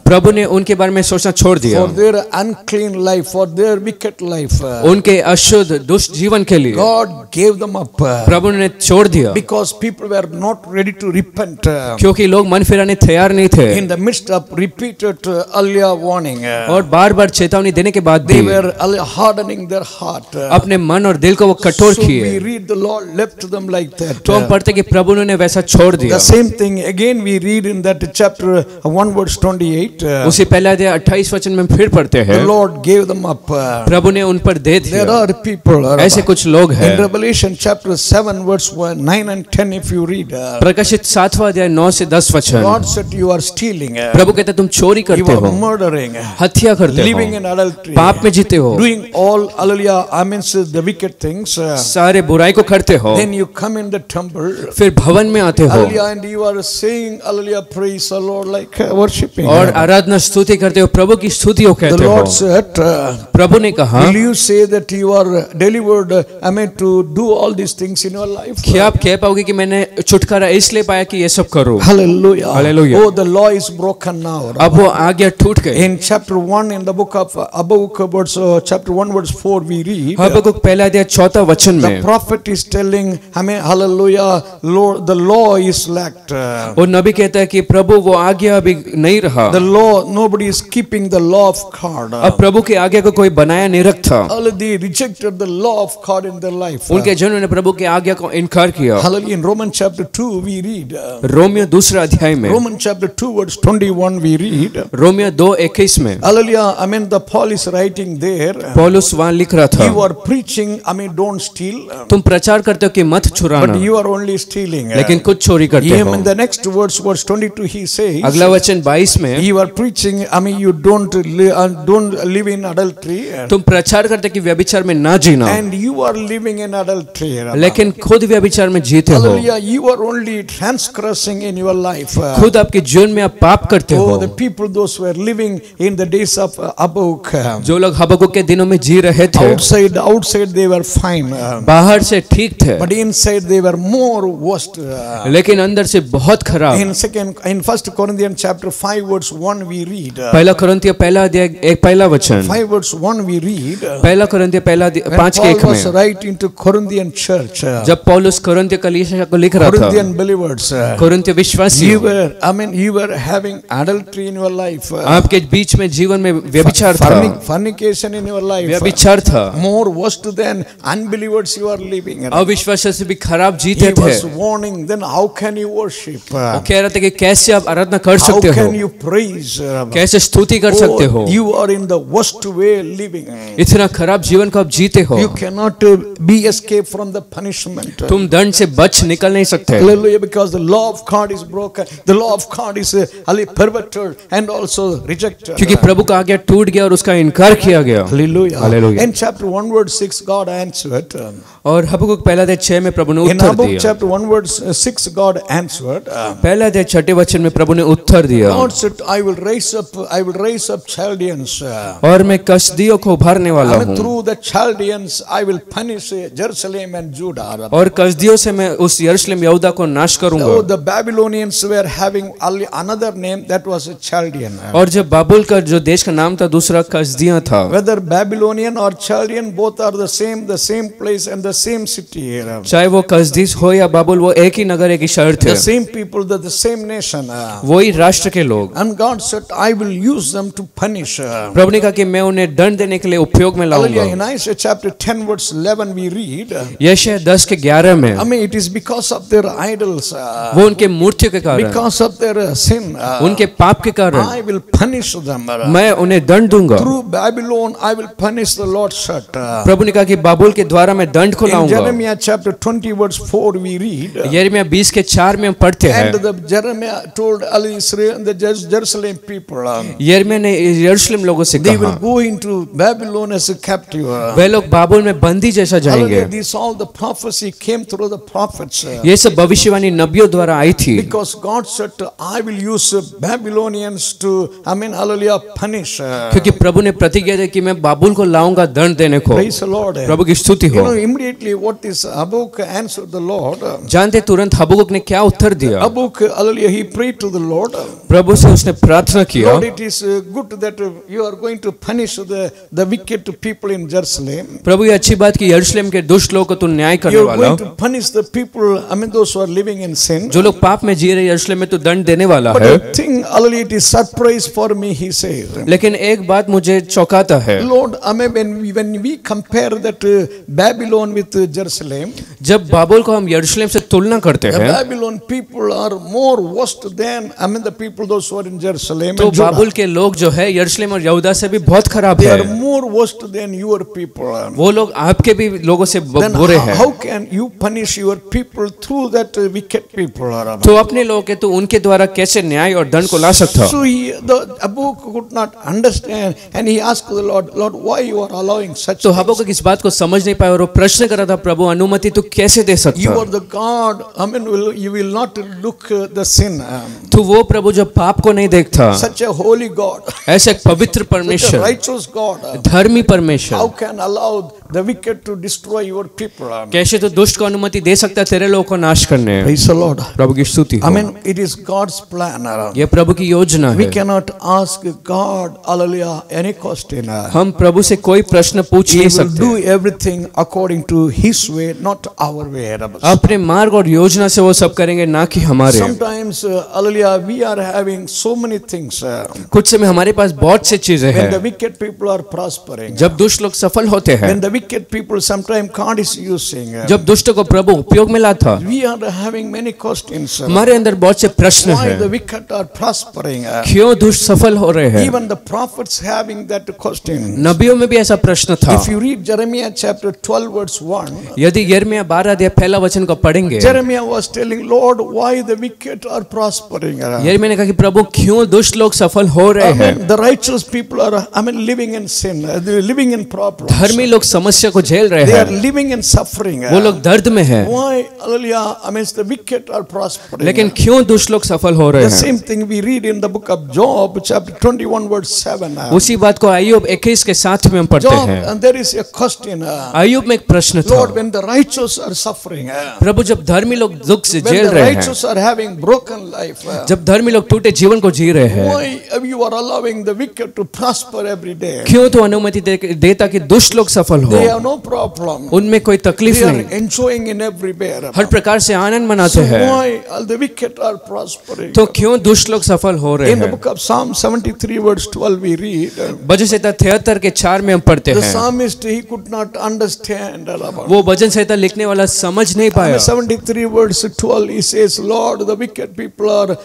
प्रभु ने उनके बारे में सोचना छोड़ दिया, for their unclean life, for their wicked life. उनके अशुद्ध दुष्ट जीवन के लिए God gave them up प्रभु ने छोड़ दिया, because people were not ready to repent. क्योंकि लोग मन फिराने तैयार नहीं थे In the midst of repeated earlier warning, और बार बार चेतावनी देने के बाद they भी were hardening their heart. अपने मन और दिल को वो कठोर So we किए। read the Lord left them like that. तो हम पढ़ते कि प्रभु ने वैसा छोड़ दिया। The same thing again we read in that chapter 1 verse 28. उसी पहला अध्याय 28 वचन में फिर पढ़ते हैं, The Lord gave them up. प्रभु ने उन पर दे There दिया। are people. ऐसे कुछ लोग In हैं। Revelation chapter 7 verse 9 and 10 if you read, प्रकाशित 7वां अध्याय 9 से 10 वचन, God said you are stealing, प्रभु कहते तुम चोरी you करते are हो, murdering, हत्या करते living हो, in adultery, पाप में जीते हो, doing all, hallelujah, the wicked things. सारे बुराई को करते हो, Then you come in the temple, फिर भवन में आते हो hallelujah, and you are saying, hallelujah, praise the Lord, like worshiping. और आराधना स्तुति करते हो, प्रभु की स्तुतियों The कहते हो। Lord said, प्रभु ने कहा, will you say that you are delivered, to do all these things in your life? क्या आप कह पाओगे कि मैंने छुटकारा इसलिए पाया कि ये सब करूं? Hallelujah. Hallelujah. Oh, the law is broken now. अब वो आज्ञा टूट गई। In chapter 1 in the book of Habakkuk, chapter 1 verse 4 we read, हबक्कुक पहला अध्याय 4 वचन the में prophet is telling, hallelujah, Lord, the law is lacked. वो नबी कहता है कि प्रभु वो आज्ञा अभी नहीं रहा। The law, nobody is keeping the law of God. अब प्रभु की आज्ञा को कोई बनाया नहीं रखता। They rejected the law of God in their life. उनके जनों ने प्रभु की आज्ञा को इनकार किया। Hallelujah. In Romans chapter 2 we read, Romeo दूसरा अध्याय में, Romans chapter 2 verse 21 we read, Romeo 2:21 में hallelujah, the Paul is writing there, पौलुस वहां लिख रहा था, you are preaching, don't steal, तुम प्रचार करते हो कि मत but चुराना, you are only stealing. लेकिन कुछ चोरी करते हो। In the next verse 22 he says, अगला वचन 22 में, you are preaching, you don't live in adultery, तुम प्रचार करते कि व्यभिचार में ना जीना, and you are living in adultery. लेकिन खुद व्यभिचार में जीते हो। Hallelujah, you are only transgressing in your life. खुद आपके जीवन में आप पाप करते Oh, हो। the people those who were living in the days of Habakkuk, जो लोग हबक्कुक के दिनों में जी रहे थे, outside they were fine, बाहर से ठीक थे, but inside they were more worst. लेकिन अंदर से बहुत खराब। In 1 Corinthians chapter 5 verse 1 we read, पहला कोरिन्थिय पहला अध्याय एक पहला वचन, 5 verse 1 we read, पहला कोरिन्थिय पहला when 5 के 1 Paul was में, writing to Corinthian church, जब पौलुस कोरिन्थिय कलीसिया को लिख रहा था, Corinthian believers, कोरिन्थिय विश्वासी, you were having adultery in your life, आपके बीच में जीवन में व्यभिचार था, fornication in your life, व्यभिचार था, more worst than unbelievers you are living. अविश्वासी से भी खराब He जीते थे। was warning, then how can you worship? वो कह रहे थे कि कैसे आप आराधना कर How सकते हो, can you praise? कैसे स्तुति कर सकते हो, Oh, you are in the worst way living. इतना खराब जीवन को आप जीते हो, You cannot be escaped from the punishment. तुम दंड से बच निकल नहीं सकते। Hallelujah, because the law of God is broken. The law of God is perverted and also rejected. क्योंकि प्रभु का आज्ञा टूट गया और उसका इनकार किया गया। Hallelujah. Hallelujah. In chapter 1 verse 6 God answered. और हबक्कुक पहला अध्याय 6 में प्रभु ने In उत्तर Habakkuk दिया। chapter 1 verse 6 God answered. word. पहला अध्याय छठे वचन में प्रभु ने उत्तर दिया, God said, I will raise up Chaldeans. और मैं कसदियों को उभारने वाला And हूँ, through the Chaldeans, I will punish Jerusalem and Judah. और कसदियों से मैं उस यरूशलेम यहूदा को नाश करूंगा। So the Babylonians were having another name that was a Chaldean. और जब बाबुल का जो देश का नाम था दूसरा कसदिया था। Whether Babylonian or Chaldean, both are the same place and the same city. चाहे वो कसदीस हो या बाबुल, वो एक ही नगर एक ही शहर थे, The same people, the same nation. वही राष्ट्र के लोग। And God said, I will use them to punish. प्रभु ने कहा कि मैं उन्हें दंड देने के लिए उपयोग में Hallelujah. लाऊंगा। In Isaiah chapter 10 verse 11 we read, यशायाह 10 के 11 में, I mean it is because of their idols, वो उनके मूर्तियों के कारण, because of their sin, उनके पाप के कारण I will punish them. मैं उन्हें दंड दूंगा। Through Babylon I will punish, the Lord said. प्रभु ने कहा कि बाबुल के द्वारा मैं दंड को In लाऊंगा। Jeremiah chapter 20 verse 4 we read, यिर्मयाह 20 के 4 में हम पढ़ते हैं, and the Jeremiah told all Israel and the Jerusalem people, यिर्मयाह ने यरूशलेम लोगों से they will कहा, go into Babylon as a captive. वे लोग बाबुल में बंदी जैसा जाएंगे। Hallelujah. This all the prophecy came through the prophets. ये सब भविष्यवाणी नबियों द्वारा आई थी, Because God said, I will use Babylonians to, hallelujah, punish. क्योंकि प्रभु ने प्रतिज्ञा दी कि मैं बाबुल को लाऊंगा दंड देने को। Praise the Lord. प्रभु की स्तुति You हो। know, immediately what this Habakkuk answered the Lord. जानते तुरंत हबक्कुक ने क्या उत्तर दिया? Habakkuk, hallelujah, he prayed to the Lord. प्रभु से उसने प्रार्थना किया, Lord, it is good that you are going to punish the wicked people in Jerusalem. प्रभु ये अच्छी बात कि यरूशलेम के दुष्ट लोगों को तू न्याय करने You are वाला, going to punish the people, those who are living in sin. जो लोग पाप में जी रहे यरूशलेम में तू दंड देने वाला But है। the thing, hallelujah, it is surprise for me, he says. लेकिन एक बात मुझे चौंकाता है, Lord, when we compare that Babylon with Jerusalem, जब बाबुल को हम यरूशलेम से तुलना करते the हैं, Babylon people are more worse than the people those who are in Jerusalem तो and Judah. बाबुल के लोग जो है यरूशलेम और यहूदा से भी बहुत खराब They है। are more worse than your people. वो लोग आपके भी लोगों से Then बुरे हैं। how can you punish your people through that wicked people? तो अपने लोग के तो उनके द्वारा कैसे न्याय और दंड को ला सकता? So the Habakkuk could not understand, and he asked the Lord, Lord, why you are allowing such तो things? हबक्कुक इस बात को समझ नहीं पाया और वो प्रश्न कर रहा था, प्रभु अनुमति तू कैसे दे You सकता? are the God, you will not look the sin. तो वो प्रभु जो पाप को नहीं देखता, Such a holy God, ऐसा एक पवित्र such a परमेश्वर, righteous God, धर्मी how परमेश्वर can allow the wicked to destroy your people? कैसे तो दुष्ट को अनुमति दे सकता है तेरे लोगों को नाश करने? Praise the Lord. प्रभु की स्तुति हो। It is God's plan. ये प्रभु की योजना We है। cannot ask God, hallelujah, any question. हम प्रभु से कोई प्रश्न पूछ He नहीं will सकते, do everything according to His way, not our way. अपने मार्ग और योजना से वो सब करेंगे, ना कि हमारे। Sometimes, hallelujah, we are having so many things. कुछ समय हमारे पास बहुत सी चीजें When the हैं, wicked people are prospering, जब दुष्ट लोग सफल होते हैं, when the wicked people sometimes God is using, जब दुष्ट को प्रभु उपयोग में लाता, we are having many questions. हमारे अंदर बहुत से प्रश्न Why the हैं, wicked are prospering? क्यों दुष्ट सफल हो रहे हैं? Even the prophets having that question. नबियों में भी ऐसा प्रश्न था। If you read Jeremiah chapter 12 verse 1, यदि यिर्मयाह 12 अध्याय पहला वचन को पढ़ेंगे, Jeremiah was telling, Lord, why the wicked are prospering? यिर्मयाह ने कहा कि प्रभु क्यों दुष्ट लोग सफल हो रहे हैं? The righteous people are, living in sin. They are living in problems. धर्मी लोग समस्या को झेल रहे They are हैं, living in suffering. वो लोग दर्द में हैं, Why, hallelujah, the wicked are prospering? लेकिन क्यों दुष्ट लोग सफल हो रहे The हैं? same thing we read in the book of Job, chapter 21, verse 7. उसी बात को अय्यूब 21 के 7 में हम पढ़ते Job, हैं। and there is a question. अय्यूब में एक प्रश्न था, Lord, when the righteous are suffering, प्रभु जब धर्मी लोग दुख से when झेल the रहे हैं, righteous are having broken life, जब धर्मी लोग टूटे जीवन को जी रहे हैं, why you are allowing the wicked to prosper every day? क्यों तो अनुमति देता कि दुष्ट लोग सफल हो? They have no problem. उनमें कोई तकलीफ They are नहीं, enjoying in every way. हर प्रकार से आनंद मनाते So हैं, why all the wicked are prospering? तो क्यों दुष्ट लोग सफल हो रहे In the हैं? book of Psalm 73 verse 12 we read, भजन संहिता 73 के 4 में हम पढ़ते the हैं, psalmist he could not understand. वो भजन संहिता लिखने वाला समझ नहीं पाया। 73 verse 12 he says, Lord, the wicked people are,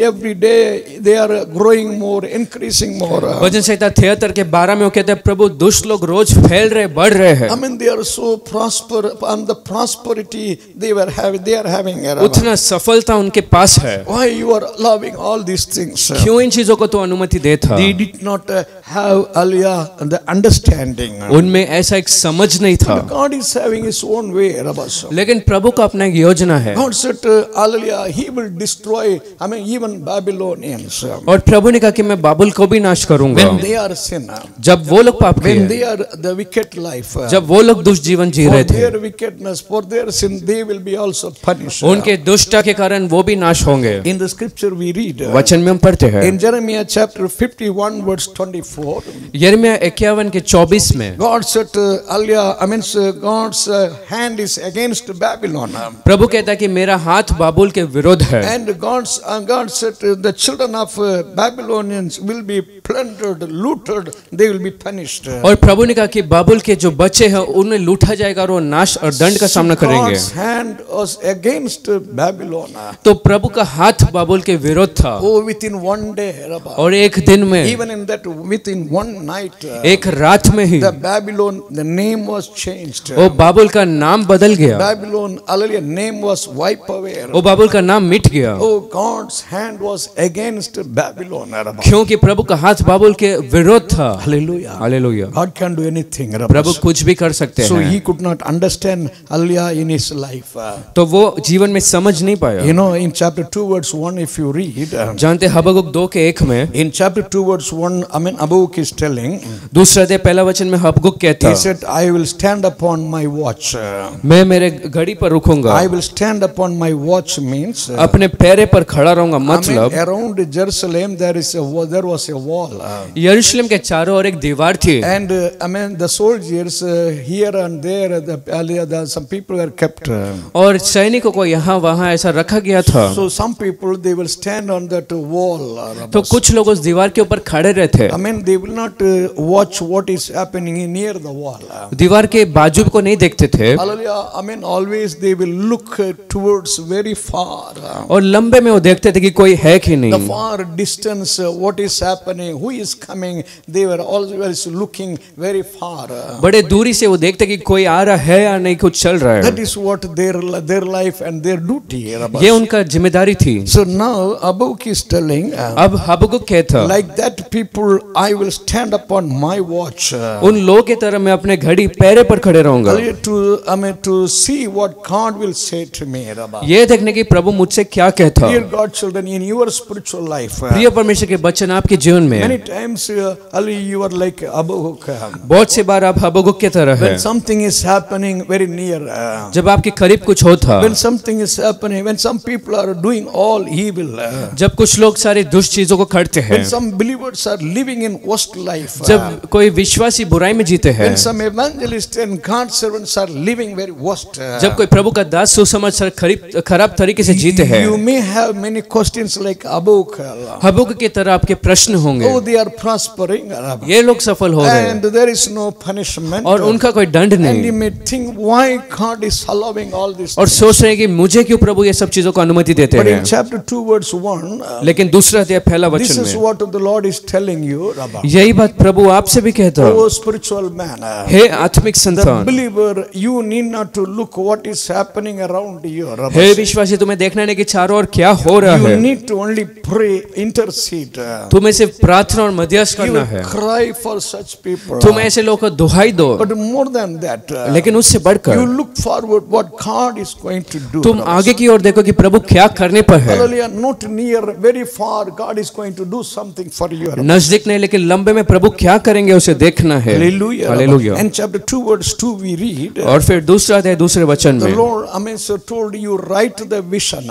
every day they are growing more, increasing more. भजन संहिता 73 के 12 में वो कहते हैं, प्रभु दुष्ट लोग रोज फैल रहे, बढ़ रहे हैं, They are so prosper, and the prosperity they are having. उतना सफलता उनके पास है, Why you are allowing all these things? क्यों इन चीजों को तो अनुमति देता? They did not have the understanding. उनमें ऐसा एक समझ नहीं था, God is having His own way. लेकिन प्रभु का अपना एक योजना है। God said, hallelujah, he will destroy, I mean, even Babylonians. और प्रभु ने कहा कि मैं बाबुल को भी नाश करूंगा When they are sinner, जब वो लोग पाप when किए, they are the wicked life, जब वो लोग दुष्ट जीवन जी for रहे थे, their wickedness, for their sin, they will be also punished. उनके दुष्टता के कारण वो भी नाश होंगे। In the scripture we read, वचन में हम पढ़ते हैं in Jeremiah chapter 51 verse 24, यिर्मयाह 51 के 24 में God said, God's hand is against Babylon. प्रभु कहता है कि मेरा हाथ बाबुल के विरुद्ध है, And God said, the children of Babylonians will be plundered, looted, they will be punished. और प्रभु ने कहा कि बाबुल के जो बच्चे हैं उन्हें लूटा जाएगा और वो नाश और दंड का सामना करेंगे। God's hand was against Babylon. तो प्रभु का हाथ बाबुल के विरुद्ध था, Oh, within one day, Rabba, और एक दिन में, even in that, within one night, एक रात में ही the Babylon, the name was changed. वो बाबुल का नाम बदल गया, Babylon, hallelujah, name was wiped away. वो बाबुल का नाम मिट गया, Oh, God's hand was against Babylon. Rabba. क्योंकि प्रभु का हाथ बाबुल के विरुद्ध था। Hallelujah. Hallelujah. God can do anything. Rabba. प्रभु कुछ भी कर सकते So हैं। he could not understand, hallelujah, in his life. तो वो जीवन में समझ नहीं पाया। You know, in chapter 2 verse 1, if you read, जानते हबक्कुक 2 के 1 में, in chapter 2 verse 1, Habakkuk is telling, दूसरा अध्याय पहला वचन में हबक्कुक कहता, he said, I will stand upon my watch. मैं मेरे घड़ी पर रुकूंगा। I will stand upon my watch means, अपने पैरे पर खड़ा रहूंगा, मतलब around Jerusalem there was a wall. यरूशलेम के चारों ओर एक दीवार थी, And the soldiers here and there, some people were kept. और सैनिकों को यहाँ वहाँ ऐसा रखा गया था। So some people, they will stand on that wall. तो कुछ लोग उस दीवार के ऊपर खड़े रहते, They will not watch what is happening near the wall. दीवार के बाजू को नहीं देखते थे, Hallelujah. Always they will look towards very far. और लंबे में वो देखते थे कि कोई है कि The नहीं। far distance, what is happening, who is coming, they were always looking very far. बड़े दूरी से वो देखते कि कोई आ रहा है या नहीं, कुछ चल रहा That है। is what their life and their duty. ये उनका जिम्मेदारी थी। So now Habakkuk is telling, अब हबक्कुक कहता, like that people, I will stand upon my watch. उन लोगों की तरह मैं अपने घड़ी पैरे पर खड़े रहूंगा, To see what God will say to me. ये देखने की प्रभु मुझसे क्या कहता। Dear God children, in your spiritual life, प्रिय परमेश्वर के बच्चन, आपके जीवन many में times you are like Habakkuk. बहुत से बार आप हबक्कुक की तरह है। When something is happening very near, जब आपके करीब कुछ होता, when something is happening, when some people are doing all evil, जब कुछ लोग सारे दुष्ट चीजों को करते हैं, when some believers are living in worst life, जब कोई विश्वासी बुराई में जीते हैं, when some evangelists and God servants are living very worst, जब कोई प्रभु का दास सुसमाचार खराब तरीके से जीते हैं, you may have many questions like Habakkuk. हबक्कुक की तरह आपके प्रश्न होंगे। Oh, they are prospering, ये लोग सफल हो रहे and हैं there is no punishment, और उनका कोई दंड and you नहीं, may think why God is allowing all this. और सोच रहे हैं कि मुझे क्यों प्रभु ये सब चीजों को अनुमति देते But in हैं। chapter 2 verse 1, लेकिन दूसरा अध्याय पहला this वचन is में what the Lord is telling you, Rabba. यही बात प्रभु आपसे भी कहता, Oh, spiritual man, हे आत्मिक the संतान, believer, you need not to look what is happening around you, Rabba. हे विश्वासी, तुम्हें देखना नहीं कि चारों ओर क्या हो रहा You है, need to only pray, intercede. तुम्हें सिर्फ प्रार्थना और मध्यस्थ You करना will है, cry for such people. तुम ऐसे लोगों को दुहाई दो, But more than that, लेकिन उससे बढ़कर you look forward what God is going to do. तुम Rabba. आगे की ओर देखो कि प्रभु क्या करने पर है। Hallelujah. Not near, very far, God is going to do something for you. नजदीक नहीं लेकिन लंबे में प्रभु क्या करेंगे उसे देखना है। Hallelujah. Hallelujah. And chapter 2 verse 2 we read, और फिर दूसरा अध्याय दूसरे वचन the में Lord so told you write the vision.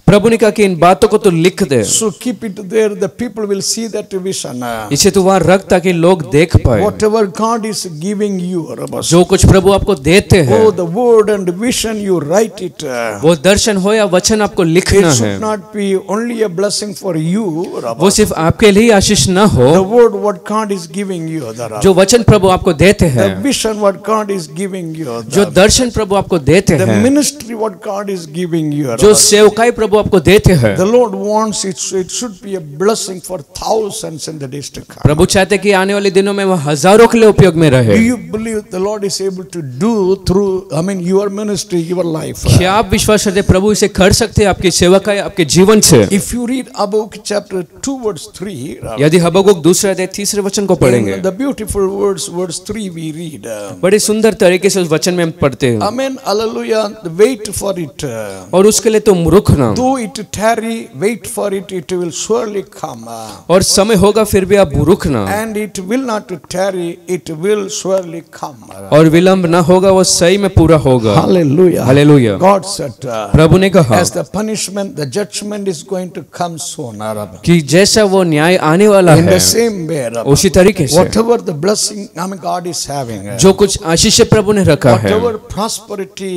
प्रभु ने कहा कि इन बातों को तो लिख दे, So keep it there, the people will see that vision. इसे तो वहां रख ताकि लोग देख पाए Whatever God is giving you, Rabba. जो कुछ प्रभु आपको देते हैं, Oh, the word and vision, you write it. वो दर्शन हो या वचन आपको It लिखना है, should not be only a blessing for you, Rabba. वो सिर्फ आपके लिए आशीष ना हो, The word what God is giving you, Rabba. जो वचन प्रभु आपको देते The हैं, vision what God is giving you, जो Rabba. दर्शन प्रभु आपको देते The हैं, ministry what God is giving you, जो Rabba. सेवकाई प्रभु आपको देते हैं, The Lord wants it should be a blessing for thousands in the days to come. प्रभु चाहते कि आने वाले दिनों में वह हजारों के लिए उपयोग में रहे। Do you believe the Lord is able to do through, your ministry, your life? क्या आप विश्वास करते हैं प्रभु इसे कर सकते हैं आपकी सेवा का आपके जीवन से? If you read Habakkuk chapter 2 verse 3, यदि हबक्कुक दूसरा अध्याय तीसरे वचन को पढ़ेंगे, in the beautiful words, verse 3 we read, बड़े सुंदर तरीके से उस वचन में हम पढ़ते हैं, Amen, hallelujah, wait for it. और उसके लिए तुम रुकना, Though it tarry, wait for it, it will surely come. और समय होगा फिर भी आप रुकना, And it will not tarry, it will surely come. और विलंब ना होगा, वो सही में पूरा होगा। Hallelujah. हालेलुया। God said, प्रभु ने कहा as the punishment, the judgment is going to come soon. कि जैसा वो न्याय आने वाला In है, the same way, उसी तरीके से whatever the blessing God is having, जो कुछ आशीष प्रभु ने रखा है, whatever prosperity,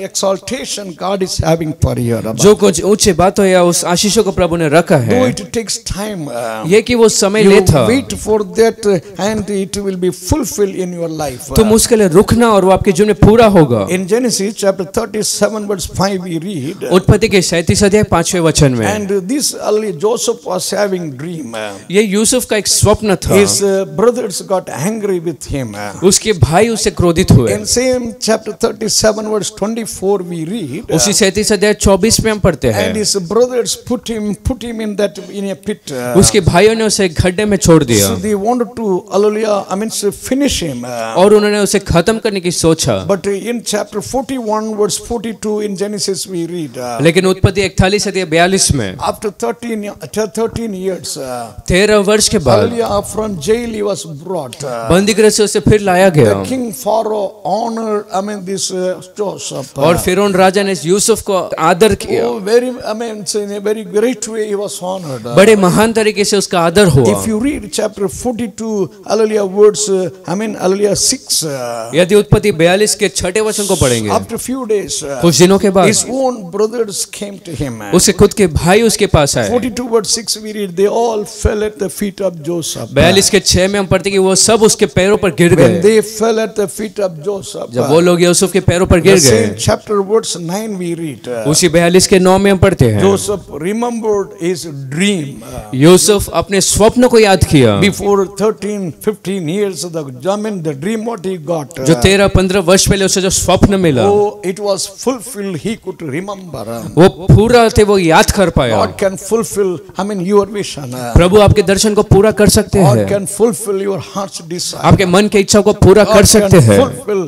exaltation God is having for you, जो कुछ ऊंचे बातों या उस आशीषों को प्रभु ने रखा है, though it takes time, ये कि वो समय you लेता, wait for that and it will be fulfilled in your life. तुम उसके लिए रुकना और वो आपके जीवन में पूरा होगा। In Genesis chapter 37 verse 5 we read, उत्पत्ति के 37 अध्याय 5वें वचन में, and this early Joseph was having dream. ये यूसुफ का एक स्वप्न था, His brothers got angry with him. उसके भाई उससे क्रोधित हुए। In same chapter 37 verse 24 we read, उसी 37 अध्याय 24 में हम पढ़ते हैं, and his brothers put him in a pit. उसके भाइयों ने उसे एक गड्ढे में छोड़ दिया, So they wanted to, hallelujah, finish him. और उन्होंने उसे खत्म करने की सोचा। But in chapter 41 verse 42 in Genesis we read, लेकिन उत्पत्ति 41 अध्याय 42 में, after 13 years, 13 वर्ष के बाद hallelujah, from jail he was brought. बंदीगृह से उसे फिर लाया गया, The king Pharaoh honored, this Joseph. और फिरौन राजा ने यूसुफ को आदर किया, Oh, in a very great way he was honored. बड़े महान तरीके से उसका आदर हुआ। If you read chapter 42, hallelujah, words, hallelujah, 6, यदि उत्पत्ति 42 के 6 वचन को पढ़ेंगे, after few days, कुछ दिनों के बाद his own brothers came to him. उसके खुद के भाई उसके पास आए। 42 verse 6 we read, they all fell at the feet of Joseph. 42 के 6 में हम पढ़ते कि वो सब उसके पैरों पर गिर When गए। they fell at the feet of Joseph, जब वो लोग यूसुफ के पैरों पर the गिर same गए, chapter verse 9 we read, उसी 42 के 9 में हम पढ़ते हैं, Joseph remembered his dream. Yusuf अपने स्वप्न को याद किया। Before 13-15 years, the dream what he got, जो 13-15 वर्ष पहले उसे जो स्वप्न मिला, oh, it was fulfilled, he could remember. वो पूरा थे, वो याद कर पाया। God can fulfill, your vision. प्रभु आपके दर्शन को पूरा कर सकते God हैं, can fulfill your heart's desire. आपके मन के इच्छा को पूरा कर God सकते can हैं। fulfill,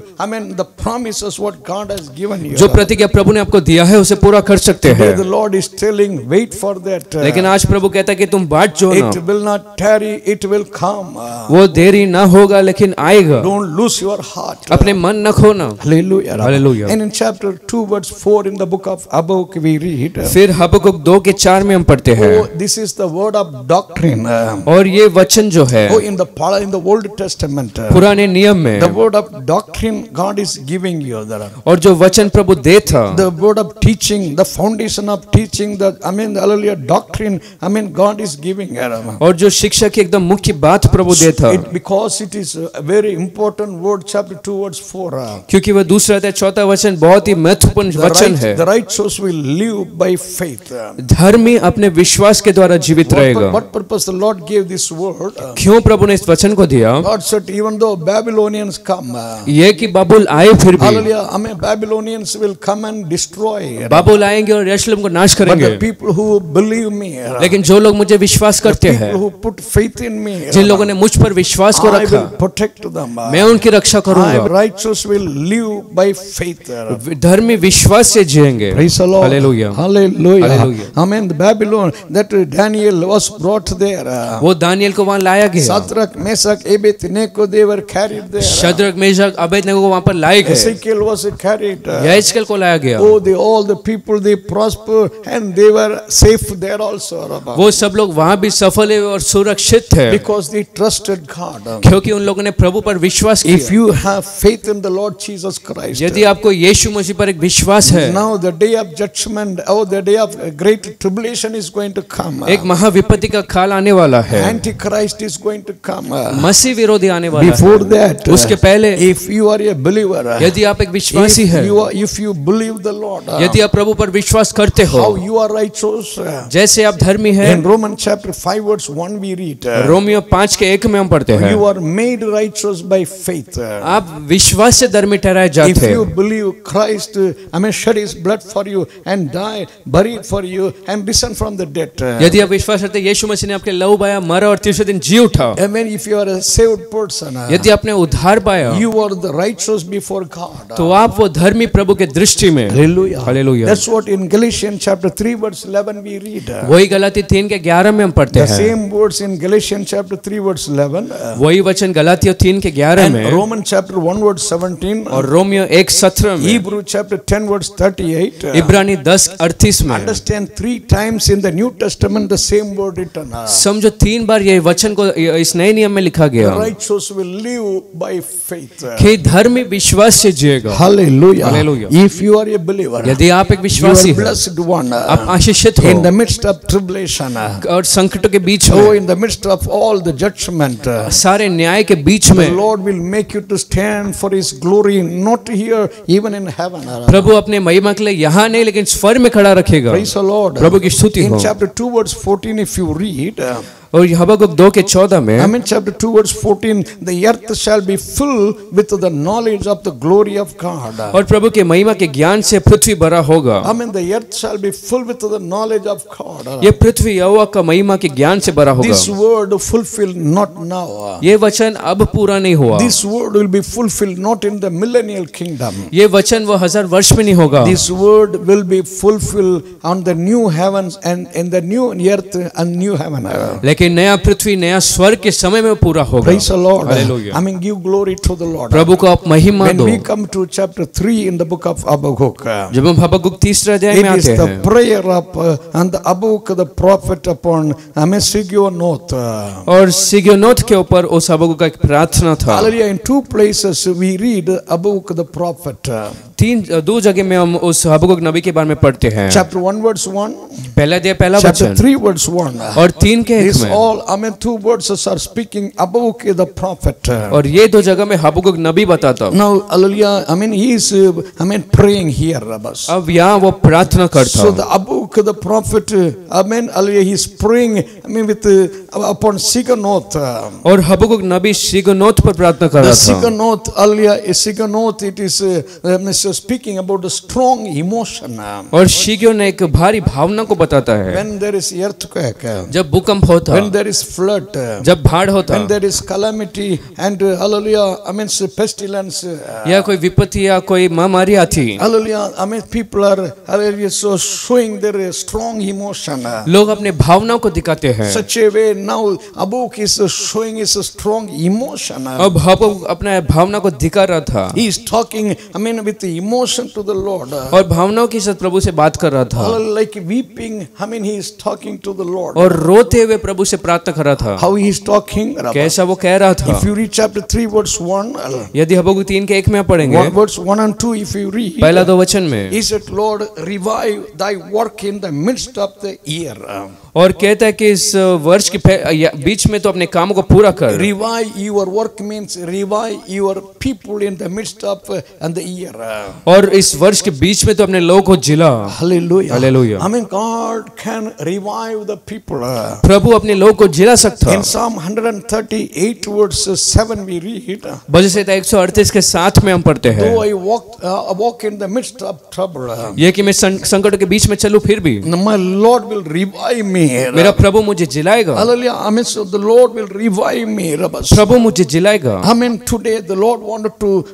the promises what God has given you. जो प्रतिज्ञा प्रभु ने आपको दिया है उसे पूरा कर सकते Today हैं। the Lord is telling, wait for that. लेकिन आज प्रभु कहता है कि तुम बाट जो ना, It will not tarry, it will come. वो देरी ना होगा लेकिन आएगा। Don't lose your heart. अपने मन न खोना। Hallelujah. Hallelujah. And in chapter 2 verse 4 in the book of Habakkuk we read, फिर हबक्कुक 2 के 4 में हम पढ़ते हैं, oh, this is the word of doctrine. और ये वचन जो है Oh, in the Old Testament, पुराने नियम में, the word of doctrine God is giving you. और जो वचन प्रभु दे था, The word of teaching, the foundation of teaching, hallelujah, doctrine, God is giving. और जो शिक्षा की एकदम मुख्य बात प्रभु दे था, Because it is a very important word, chapter 2 verse 4. क्योंकि वह दूसरा अध्याय 4 वचन बहुत ही महत्वपूर्ण वचन है। The righteous will live by faith. धर्मी अपने विश्वास के द्वारा जीवित रहेगा। What purpose the Lord gave this word? क्यों प्रभु ने इस वचन को दिया? God said, even though Babylonians come, ये कि बाबुल आए फिर भी, hallelujah, Babylonians will come and destroy. बाबुल आएंगे और यरूशलेम को नाश But करेंगे, the people who believe me, लेकिन जो लोग मुझे विश्वास करते people हैं, who put faith in me, जिन लोगों ने मुझ पर विश्वास को I रखा, will protect them. मैं उनकी रक्षा करूंगा। Righteous will live by faith. धर्मी विश्वास से जिएंगे। Praise the Lord. Hallelujah. Hallelujah. Hallelujah. Amen. The Babylon, that Daniel was brought there. वो दानियल को वहां लाया गया, Shadrach, Meshach, Abednego, they were carried there. Shadrach Meshach Abednego को वहां पर लाए गए, Ezekiel was carried. यहेजकेल को लाया गया। Oh, all the people they prospered and they were safe there also. वो सब लोग वहां भी सफल और सुरक्षित थे, Because they trusted God. क्योंकि उन लोगों ने प्रभु पर विश्वास If किया। you have faith in the Lord Jesus Christ, यदि आपको यीशु मसीह पर एक विश्वास है, now the day of judgment, the day of great tribulation is going to come. एक महाविपत्ति का काल आने वाला है, Antichrist is going to come. मसीह विरोधी आने वाला Before है। that, उसके पहले if you are a believer, यदि आप एक विश्वासी है, if you believe the Lord, यदि आप प्रभु पर विश्वास करते हो, how you are righteous. जैसे आप धर्मी हैं, In Romans chapter 5 verse 1 we read, Romeo 5 के 1 में हम पढ़ते हैं, you are made righteous by faith. आप विश्वास से धर्मी ठहराए जाते If हैं। you believe Christ, shed his blood for you and died, buried for you and risen from the dead. यदि आप विश्वास करते हैं यीशु मसीह ने आपके लहू बहाया, मरा और तीसरे दिन जी उठा, If you are a saved person, यदि आपने उद्धार पाया, you are the righteous before God. तो आप वो धर्मी प्रभु के दृष्टि में। Hallelujah. Hallelujah. That's what in Galatians chapter 3 verse 11 we read. वही गलाती 3:11 में हम पढ़ते The हैं। same words in Galatians chapter 3 verse 11. वही वचन गलातियों 3:11 And में Romans chapter 1 verse 17. और रोमियो 1:17 में, Hebrew chapter 10 verse 38. इब्रानी 10:38 में। Understand 3 times in the New Testament the same word written. समझो 3 बार ये वचन को इस नए नियम में लिखा The गया righteous will live by faith. कि धर्मी विश्वास से जिएगा। Hallelujah. Hallelujah. If you are a believer, यदि आप एक you विश्वासी are हैं, blessed one. आप आशीषित In the हो midst of tribulation, और संकटों के बीच oh, में, in the midst of all the judgment, सारे न्याय के बीच the में, Lord will make you to stand for His glory, not here, even in heaven. प्रभु अपने महिमा के लिए यहाँ नहीं लेकिन स्वर्ग में खड़ा रखेगा। Praise the Lord. प्रभु की स्तुति In हो। chapter 2 verse 14, if you read, और हबक्कुक 2:14 में, I mean chapter 2 verse 14, the earth shall be full with the knowledge of the glory of God. और प्रभु के महिमा के ज्ञान से पृथ्वी भरा होगा। I mean the earth shall be full with the knowledge of God. ये पृथ्वी यहोवा का महिमा के ज्ञान से भरा होगा। This word fulfilled not now. ये वचन अब पूरा नहीं हुआ। This word will be fulfilled not in the millennial kingdom. ये वचन वो 1000 वर्ष में नहीं होगा। This word will be fulfilled on the new heavens and in the new earth and new heaven. लेकिन नया पृथ्वी नया स्वर्ग के समय में पूरा होगा। Praise the Lord. Hallelujah. I mean give glory to the Lord. प्रभु को आप महिमा When दो। we come to chapter 3 in the book of Habakkuk, जब हम हबक्कुक 3 अध्याय में it is आते the हैं, prayer of and the Habakkuk the prophet upon Sigionoth. और सिग्योनोथ के ऊपर उस हबक्कुक का एक प्रार्थना था। Hallelujah. In 2 places we read Habakkuk the prophet. 2 जगह में हम उस हबक्कुक नबी के बारे में पढ़ते हैं। Chapter 1 verse 1. पहला अध्याय पहला Chapter वचन 3 verse 1. और 3 के 1 This में, all, I mean 2 verses are speaking Habakkuk the prophet. और ये 2 जगह में हबक्कुक नबी बताता। Now, hallelujah, I mean he is, praying here. Abbas. अब यहाँ वो प्रार्थना करता। So the Habakkuk the prophet, I mean, hallelujah, he is praying, with upon Sigionoth. और हबक्कुक नबी सिग्योनोथ पर प्रार्थना कर The रहा था। Sigionoth, hallelujah, Sigionoth, it is speaking about the strong emotion. और सिग्योन एक भारी भावना को बताता है। When there is earthquake, जब भूकंप होता, when there is flood, जब बाढ़ होता, when there is calamity and hallelujah, I mean pestilence, या कोई विपत्ति या कोई महामारी आती, hallelujah, I mean people are hallelujah so showing their strong emotion. लोग अपने भावनाओं को दिखाते हैं। Such a way now Habakkuk is showing his strong emotion. अब हबक्कुक अपने भावना को दिखा रहा था He is talking, I mean with the emotion to the Lord. और भावनाओं के साथ प्रभु से बात कर रहा था Like weeping, I mean he is talking to the Lord. और रोते हुए प्रभु से प्रार्थना कर रहा था। How he is talking? कैसा वो कह रहा था? If you read chapter 3 verse 1, यदि हबक्कुक 3:1 में पढ़ेंगे, verse 1 and 2, if you read, पहला 2 वचन में, he said, Lord, revive thy work in the midst of the year. और कहता है कि इस वर्ष के बीच में तो अपने काम को पूरा कर। Revive your work means revive your people in the midst of and the year. और इस वर्ष के बीच में तो अपने लोगों को जिला। Hallelujah. Hallelujah. I mean God can revive the people. प्रभु अपने लोगों को जिला सकता। In Psalm 138 verse 7 we read, भजन संहिता 138 के 7 में हम पढ़ते हैं, though I walk in the midst of trouble, ये कि मैं संकटों के बीच में चलूं फिर भी my Lord will revive me. मेरा प्रभु मुझे जिलाएगा। Hallelujah. I mean, so the Lord will revive me. प्रभु मुझे जिलाएगा। I mean, today the Lord wanted to,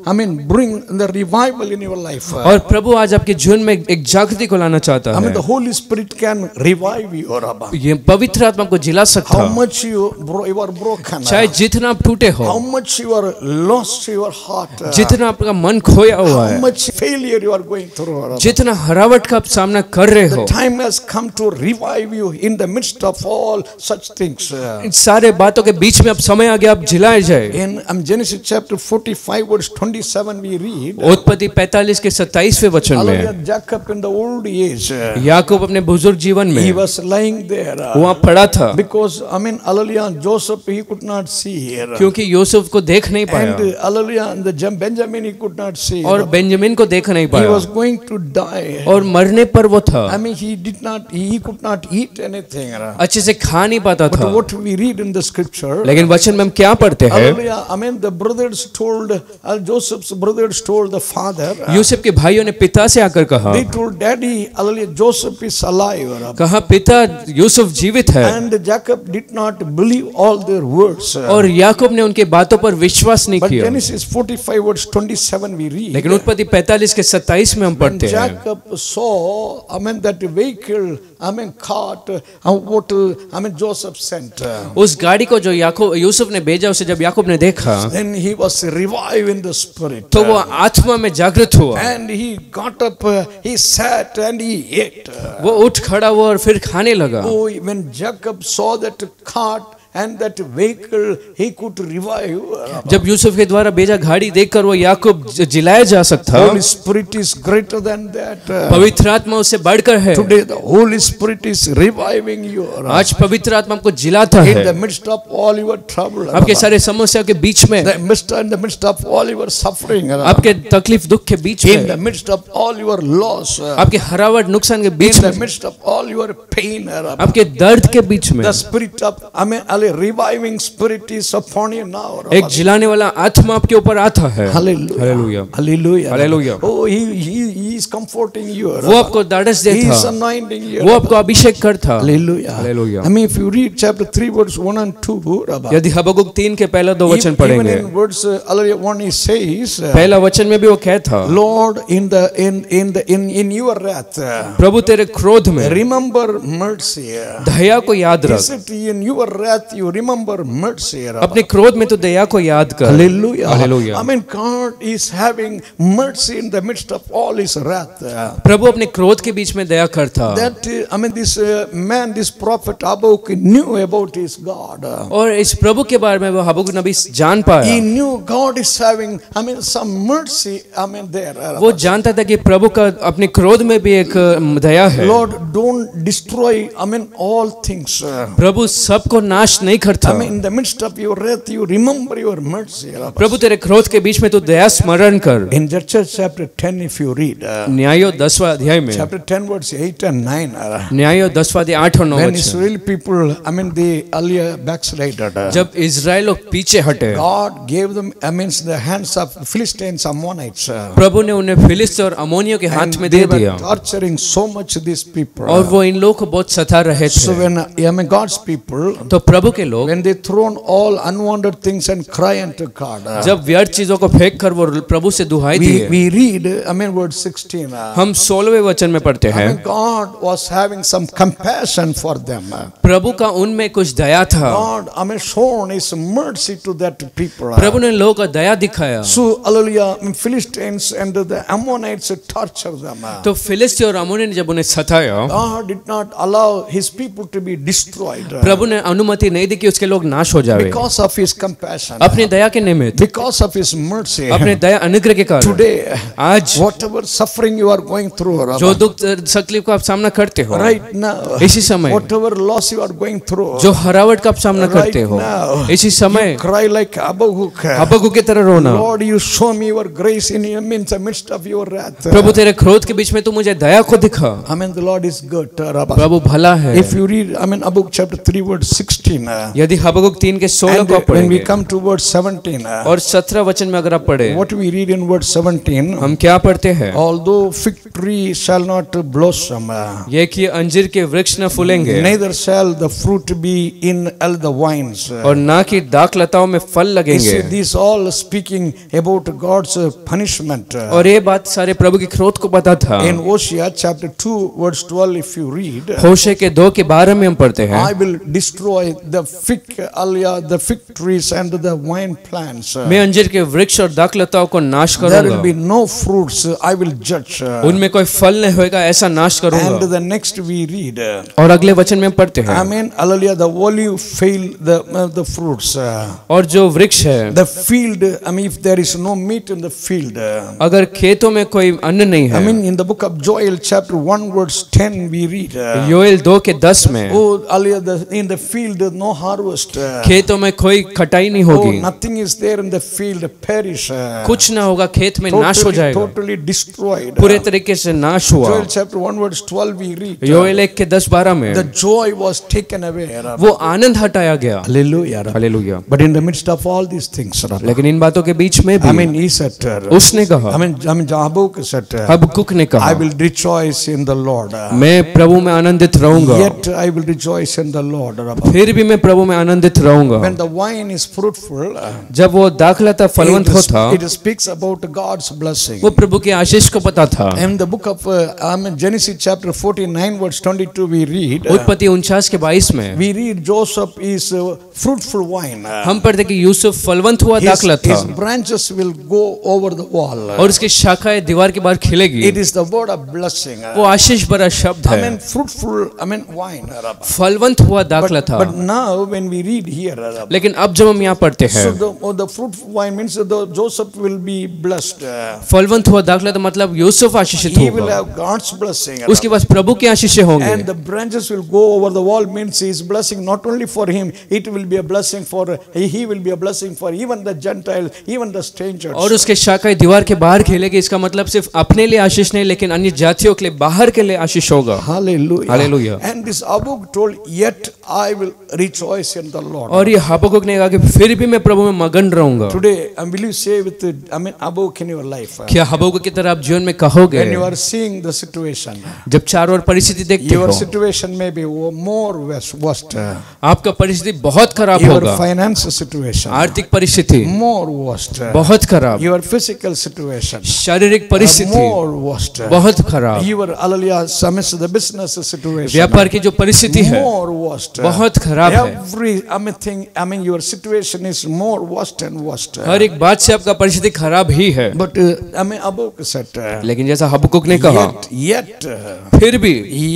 bring the revival in your life. और प्रभु आज आपके जीवन में एक जागृति को लाना चाहता I mean, है। the Holy Spirit can revive you. ये पवित्र आत्मा को जिला सकता How है। much you are broken. चाहे जितना आप टूटे हो, How much you are lost your heart. जितना आपका मन खोया हुआ How है, much failure you are going through. जितना हरावट का आप सामना कर रहे हो, The time has come to revive you in the midst of all such things. इन सारे बातों के बीच में अब समय आ गया, आप जिलाए जाए। In Genesis chapter 45 verse 27 we read, उत्पत्ति 45 के 27वें वचन hallelujah, में, Jacob in the old age, याकूब अपने बुजुर्ग जीवन he में was lying there. वहाँ पड़ा था, Because hallelujah, Joseph he could not see. क्योंकि यूसुफ को देख नहीं पाया And hallelujah, and the Benjamin he could not see. और बेंजामिन को देख नहीं He पाया was going to die. और मरने पर वो था। He could not eat anything. anything. अच्छे से खा नहीं पाता But था। what we read in the scripture, लेकिन वचन में हम क्या पढ़ते हैं? hallelujah, I mean the brothers told, Joseph's brothers told the father, Yusuf के भाइयों ने पिता से आकर कहा, they told daddy, hallelujah, Joseph is alive. कहा पिता यूसुफ जीवित है। And Jacob did not believe all their words. और याकूब ने उनके बातों पर विश्वास नहीं But किया। Genesis 45 verse 27 we read, लेकिन उत्पत्ति 45 के 27 में हम when पढ़ते हैं, Jacob saw, I mean that vehicle, I mean cart, what I mean Joseph sent, उस गाड़ी को जो याकूब यूसुफ ने भेजा, उसे जब याकूब ने देखा then he was revived in the spirit. तो वो आत्मा में जागृत हुआ। And he got up, he sat and he ate. वो उठ खड़ा हुआ और फिर खाने लगा। Oh, when Jacob saw that cart and that vehicle, he could revive. जब यूसुफ के द्वारा भेजा गाड़ी देखकर वो याकूब जिलाया जा सकता। Holy Spirit is greater than that. पवित्र आत्मा उससे बढ़कर है। Today the Holy Spirit is reviving you. आज पवित्र आत्मा आपको जिलाता In है the midst of all your trouble, आपके सारे समस्या के बीच में, in the midst of all your suffering, आपके तकलीफ दुख के बीच in the में, midst of all your loss, आपके हरावट नुकसान के in बीच the में, midst of all your pain, आपके दर्द के बीच में the spirit of, I mean, a reviving spirit is upon you now. एक जिलाने वाला आत्मा आपके ऊपर आता है। Hallelujah. Hallelujah. Hallelujah. Hallelujah. Oh, he is comforting you. वो आपको दाढ़स He is देता, anointing you. वो आपको अभिषेक करता। Hallelujah. Hallelujah. I mean, if you read chapter 3, verse 1 and 2, यदि हबक्कुक 3 के पहला 2 वचन even पढ़ेंगे, in verse 1 he says, पहला वचन में भी वो कहता, Lord, in your wrath, प्रभु तेरे क्रोध में remember mercy. दया को याद Is रख, it in your wrath you remember mercy? अपने क्रोध में तो दया को याद कर। Hallelujah. Hallelujah. I mean, God is having mercy in the midst of all his wrath. प्रभु अपने क्रोध के बीच में दया करता। That I mean, this man, this prophet Habakkuk knew about his God. और इस प्रभु के बारे में वो हबक्कुक नबी जान He पाया, knew God is having, I mean, some mercy, I mean, there. वो जानता था कि प्रभु का अपने क्रोध में भी एक दया है। Lord, don't destroy, I mean, all things. प्रभु सबको नाश नहीं करता। I mean, in the midst of your wrath, you remember your mercy. प्रभु तेरे क्रोध के बीच में तो दया स्मरण कर। In Judges chapter 10, if you read, न्यायो 10वां अध्याय में, chapter 10, verse 8 and 9, न्यायो 10वां अध्याय 8 और 9 when वचन, Israel people, I mean, they earlier backslided. जब इजराइल लोग पीछे हटे, God gave them, I mean, the hands of Philistines, Ammonites. प्रभु ने उन्हें फिलिस्ती और अमोनियों के हाथ And में they दे were दिया torturing so much these people. और वो इन लोगों को बहुत सता रहे So थे। when, I mean, God's people, तो प्रभु के लोग when they thrown all unwanted things and cry unto God, जब व्यर्थ चीजों को फेंक कर वो प्रभु से दुहाई दिए, we read, I mean, verse 16. हम 16वें वचन में पढ़ते I हैं, mean, God was having some compassion for them. प्रभु का उनमें कुछ दया था। God, I mean, shown His mercy to that people. प्रभु ने लोगों का दया दिखाया। So, hallelujah, Philistines and the Ammonites tortured them. तो फिलिस्ती और अमोनी ने जब उन्हें सताया, God did not allow His people to be destroyed प्रभु ने अनुमति नहीं दी कि उसके लोग नाश हो जावे, because of His compassion, अपनी दया के निमित्त, because of His mercy. अपने दया अनुग्रह के कारण। Today, आज whatever suffering you are going through, जो दुख तकलीफ का आप सामना करते हो, right now, इसी समय, whatever loss you are going through, जो हरावट का आप सामना right करते हो, now, इसी समय cry like Habakkuk. हबक्कुक की तरह रोना, Lord, you show me your grace in the midst of your wrath. प्रभु तेरे क्रोध के बीच में तू मुझे दया को दिखा। I mean, the Lord is good. प्रभु भला है। If you read, I mean, Habakkuk chapter 3, verse 16, यदि हबक्कुक 3 के 16 and को आप when we पढ़ेंगे come to verse 17, और 17 वचन में अगर आप पढ़े, what we read in verse 17, हम क्या पढ़ते हैं? although fig tree shall not blossom, ये कि अंजीर के वृक्ष न फूलेंगे, neither shall the fruit be in all the vines. और ना कि दाख लताओं में फल You लगेंगे। see, this all speaking about God's punishment. और ये बात सारे प्रभु की क्रोध को पता था। In Hosea chapter 2, verse 12, if you read, होशे के 2 के 12 में हम पढ़ते हैं, I will destroy the fig trees and the wine plants. मैं अंजीर के वृक्ष और दाख लताओं को नाश There will करूंगा, be no fruits, I will judge. उनमें कोई फल नहीं होएगा, ऐसा नाश And करूंगा। the next we read, और अगले वचन में हम पढ़ते हैं, Amen, hallelujah, the olive fail the fruits. और जो वृक्ष है, The field, I mean, if there is no meat in the field. अगर खेतों में कोई अन्न नहीं I है, mean, in the book of Joel chapter 1, verse 10, we read, Joel 2 के 10 में, oh, hallelujah, in the field no harvest. खेतों में कोई कटाई नहीं Oh, होगी, nothing is there in the field, perish. कुछ ना होगा, खेत में नाश हो जाएगा, Totally destroyed. destroyed. पूरे तरीके से नाश हुआ। Joel chapter 1 verse 12 we read. Joel 1:10-12 में The joy was taken away. वो आनंद हटाया गया। Hallelujah. Hallelujah. But in the midst of all these things, लेकिन इन बातों के बीच में I भी mean, he said, उसने कहा, I mean, Habakkuk said, हबक्कुक ने कहा, I will rejoice in the Lord. मैं प्रभु में आनंदित रहूंगा। Yet I will rejoice in the Lord. फिर भी मैं प्रभु में आनंदित रहूंगा। When the wine is fruitful, जब वो दाखलता फलवंत होता, it speaks about God's blessing. वो प्रभु के आशीष को पता था। In the book of Genesis chapter 49 verse 22 we read, उत्पत्ति 49:22 में we read Joseph is fruitful wine. हम पढ़ते कि यूसुफ फलवंत हुआ दाखलत था His branches will go over the wall. और उसकी शाखाएं दीवार के बाहर खिलेगी। It is the word of blessing. वो आशीष भरा शब्द I है। mean fruitful, I mean wine. फलवंत हुआ दाखला था। But now when we read here, लेकिन अब जब हम यहाँ पढ़ते हैं, so the fruitful wine means that Joseph will be blessed. फलवंत हुआ दाखला तो मतलब यूसुफ आशीषित He will होगा। have God's blessing. उसके पास प्रभु की आशीषें होंगे। And the branches will go over the wall means his blessing not only for him, it will be a blessing for, he will be a blessing for even the Gentiles, even the strangers. और उसके शाखाएं दीवार के बाहर खिलेगी। इसका मतलब सिर्फ अपने लिए आशीष नहीं, लेकिन अन्य जातियों के लिए, बाहर के लिए आशीष होगा। Hallelujah. Hallelujah. And this Habakkuk told, yet I will rejoice in the Lord. और ये हबक्कुक ने कहा कि फिर भी मैं प्रभु में मगन रहूंगा। Today, will you say with the, Habakkuk in your life? क्या हबक्कुक की तरह आप जीवन में कहोगे? When you are seeing the situation, जब चारों ओर परिस्थिति देखते your हो, situation may be more worse. आपका परिस्थिति बहुत खराब Your होगा। financial situation, आर्थिक परिस्थिति more worst. बहुत खराब। Your physical situation, शारीरिक परिस्थिति more worst. बहुत खराब। Your hallelujah, the business situation, व्यापार की जो परिस्थिति है more worst. बहुत खराब है। Every your situation is more worst and worst. हर एक बात से आपका परिस्थिति खराब ही है। But Habakkuk said, लेकिन जैसा हबक्कुक ने कहा, yet फिर भी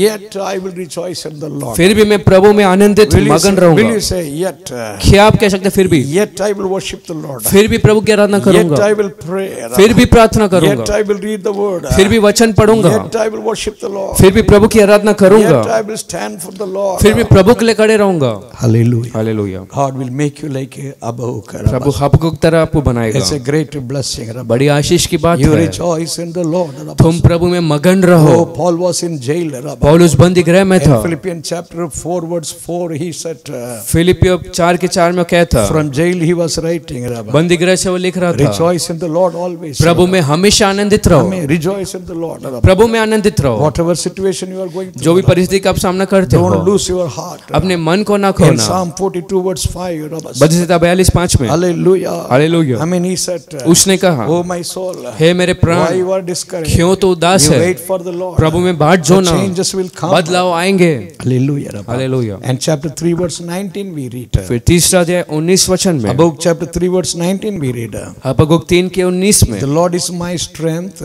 I will rejoice in the Lord. फिर भी मैं प्रभु में आनंदित Will you मगन say- रहूंगा। will you say yet? क्या आप कह सकते हैं फिर भी? Yet I will worship the Lord. फिर भी प्रभु की आराधना Yet करूंगा। I will pray. फिर भी प्रार्थना Yet करूंगा। I will read the word. फिर भी वचन पढ़ूंगा। Yet I will worship the Lord. फिर भी प्रभु की आराधना Yet करूंगा। I will stand for the Lord. फिर भी प्रभु के लिए खड़े रहूंगा। Hallelujah. Hallelujah. God will make you like Habakkuk. प्रभु हबक्कुक की तरह आपको बनाएगा। It's a great blessing. बड़ी आशीष की बात You है। rejoice in the Lord. तुम प्रभु में मगन रहो। Oh, Paul was in jail. पौलुस बंदी गृह में था। In Philippians chapter 4 verse 4 he said, फिलिपियो 4:4 में कहता, from jail he was writing, बंदी गृह से वो लिख रहा था, rejoice in the Lord always. प्रभु में हमेशा आनंदित रहो। Rejoice in the Lord. प्रभु में आनंदित रहो। Whatever situation you are going जो through, भी परिस्थिति का आप सामना करते हो, don't lose your heart. अपने मन को ना In खोना। Psalm 42 verse 5, बदसता 42:5 में, hallelujah. हालेलुया। He said, उसने कहा, oh my soul, हे मेरे why प्राण, you are discouraged? क्यों तो उदास You है? wait for the Lord. प्रभु में बाट जो The ना, changes will come. बदलाव आएंगे। Hallelujah. Hallelujah. And chapter 3 verse 19 we read. फिर 3:19 में, About chapter 3 verse 19 we read. हबक्कुक 3:19 में, The Lord is my strength.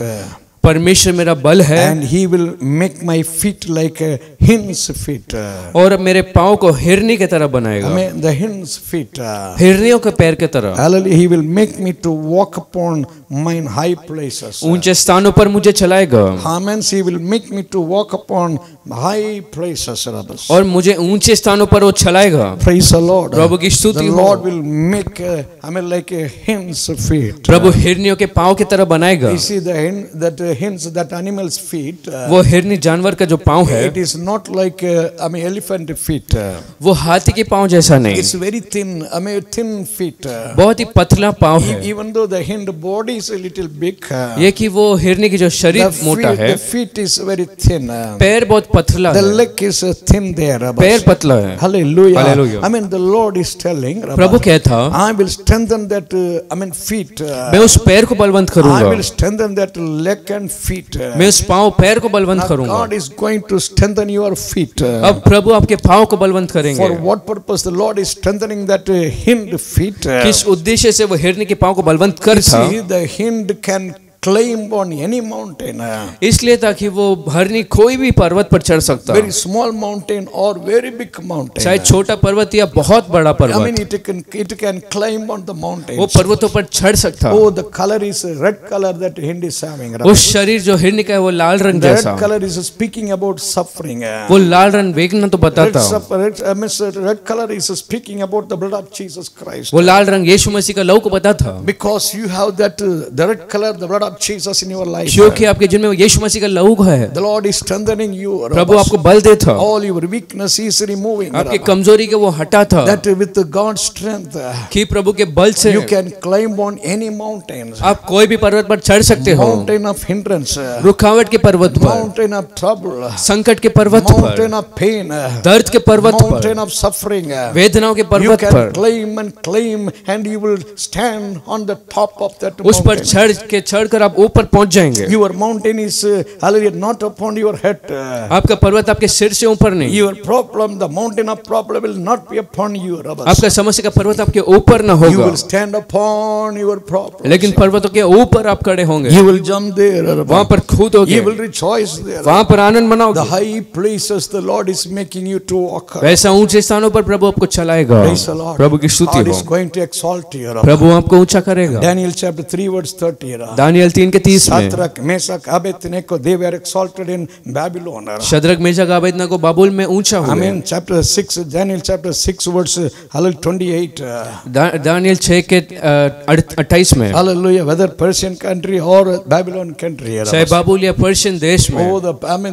परमेश्वर मेरा बल है And he will make my feet like a hind's feet. और मेरे पाँव को हिरनी की तरह बनाएगा। The hind's feet. हिरनियों के पैर की तरह। Hallelujah. He will make me to walk upon mine high places. ऊंचे स्थानों पर मुझे चलाएगा Amen. He will make me to walk upon high places. और मुझे ऊंचे स्थानों पर वो चलाएगा। Praise the Lord. प्रभु की स्तुति The हो। Lord will make like a hind's feet. प्रभु हिरनियों के पाँव की तरह बनाएगा। You see the hinds, that animal's feet. वो हिरनी जानवर का जो पाँव है, It is not like elephant feet. वो हाथी के पाँव जैसा नहीं, It's very thin. Thin feet. बहुत ही पतला पाँव है। Even though the hind body is a little big, ये कि वो हिरनी की जो शरीर मोटा है, the feet is very thin. पैर बहुत पतला The है, leg is thin there. पैर पतला है। Hallelujah. Hallelujah. The Lord is telling, प्रभु कहता, I will strengthen that feet. मैं उस पैर को बलवंत I करूंगा, will strengthen that leg and feet. मैं उस पाँव पैर को बलवंत Now करूंगा। God is going to strengthen your feet. अब प्रभु आपके पाँव को बलवंत करेंगे। For what purpose the Lord is strengthening that hind feet? किस उद्देश्य से वो हिरनी के पाँव को बलवंत You करता? see, the hind can climb on any mountain. इसलिए ताकि वो हरनी कोई भी पर्वत पर चढ़ सकता, Very small mountain or very big mountain. चाहे छोटा पर्वत या बहुत बड़ा पर्वत, it can climb on the mountain. वो पर्वतों पर चढ़ सकता। Oh, the color is a red color that hind is having. उस शरीर जो हिरनी का है वो लाल रंग The जैसा, red color is speaking about suffering. वो लाल रंग वेदना तो बताता, Red color is speaking about the blood of Jesus Christ. वो लाल रंग यीशु मसीह का लहू को बताता। Because you have that the red color, the blood of of Jesus in your life. क्योंकि आपके जिनमें यीशु मसीह का लहू है। The Lord is strengthening you. प्रभु आपको बल देता, all your weakness is removing. आपकी कमजोरी के वो हटाता, that with God's strength कि प्रभु के बल से you can climb on any mountains. आप कोई भी पर्वत पर चढ़ सकते हो, mountain of hindrance, रुकावट के पर्वत पर, mountain of trouble, संकट के पर्वत पर, mountain of pain, दर्द के पर्वत पर, mountain of suffering, वेदनाओं के you पर्वत can पर claim and you will stand on the top of that उस पर mountain. चढ़कर आप ऊपर पहुंच जाएंगे। Your mountain is hallelujah not upon your head. आपका पर्वत आपके सिर से ऊपर नहीं, Your problem, the mountain of problem will not be upon you. आपका समस्या का पर्वत आपके ऊपर ना You होगा, will stand upon your problem. लेकिन पर्वतों के ऊपर आप खड़े होंगे, You will jump there. वहां पर कूदोगे, You will rejoice there. वहां पर आनंद The मनाओगे। high places the Lord is making you to walk. वैसा ऊंचे स्थानों पर प्रभु आपको चलाएगा। Praise the Lord. प्रभु की स्तुति God हो, is going to exalt you. प्रभु आपको ऊंचा करेगा। Daniel chapter 3 verse 30. दानियल 3:30 में Shadrach, Meshach, Abednego, they were exalted in Babylon. Shadrach Meshach Abednego बाबुल में ऊंचा हुए। Amen. Chapter 6, Daniel chapter 6 verse 28. Daniel 6 के 28 में, Hallelujah. Whether Persian country or Babylon country. चाहे बाबुल या पर्शियन देश में, Oh,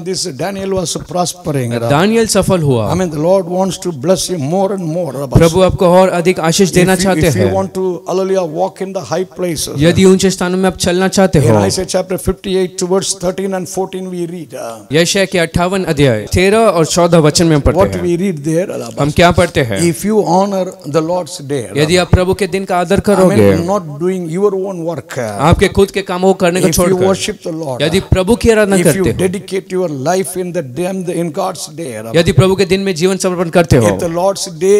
this Daniel was prospering. Daniel सफल हुआ। The Lord wants to bless you more and more. प्रभु आपको और अधिक आशीष देना चाहते If you हैं। want to, hallelujah, walk in the high places. यदि ऊंचे स्थानों में आप चलना चाहते In हो, Isaiah chapter 58 to verse 13 and 14 we read. यशायाह के 58 अध्याय 13 और 14 वचन में हम What पढ़ते हैं। we read there. हम क्या पढ़ते हैं? If you honor the Lord's day. यदि आप प्रभु के दिन का आदर करोगे, Not doing your own work. आपके खुद के कामों को करने को If you छोड़कर, worship the Lord. यदि प्रभु की आराधना If करते you हो, dedicate your life in the in God's day. यदि प्रभु के दिन में जीवन समर्पण करते हो, If the Lord's day,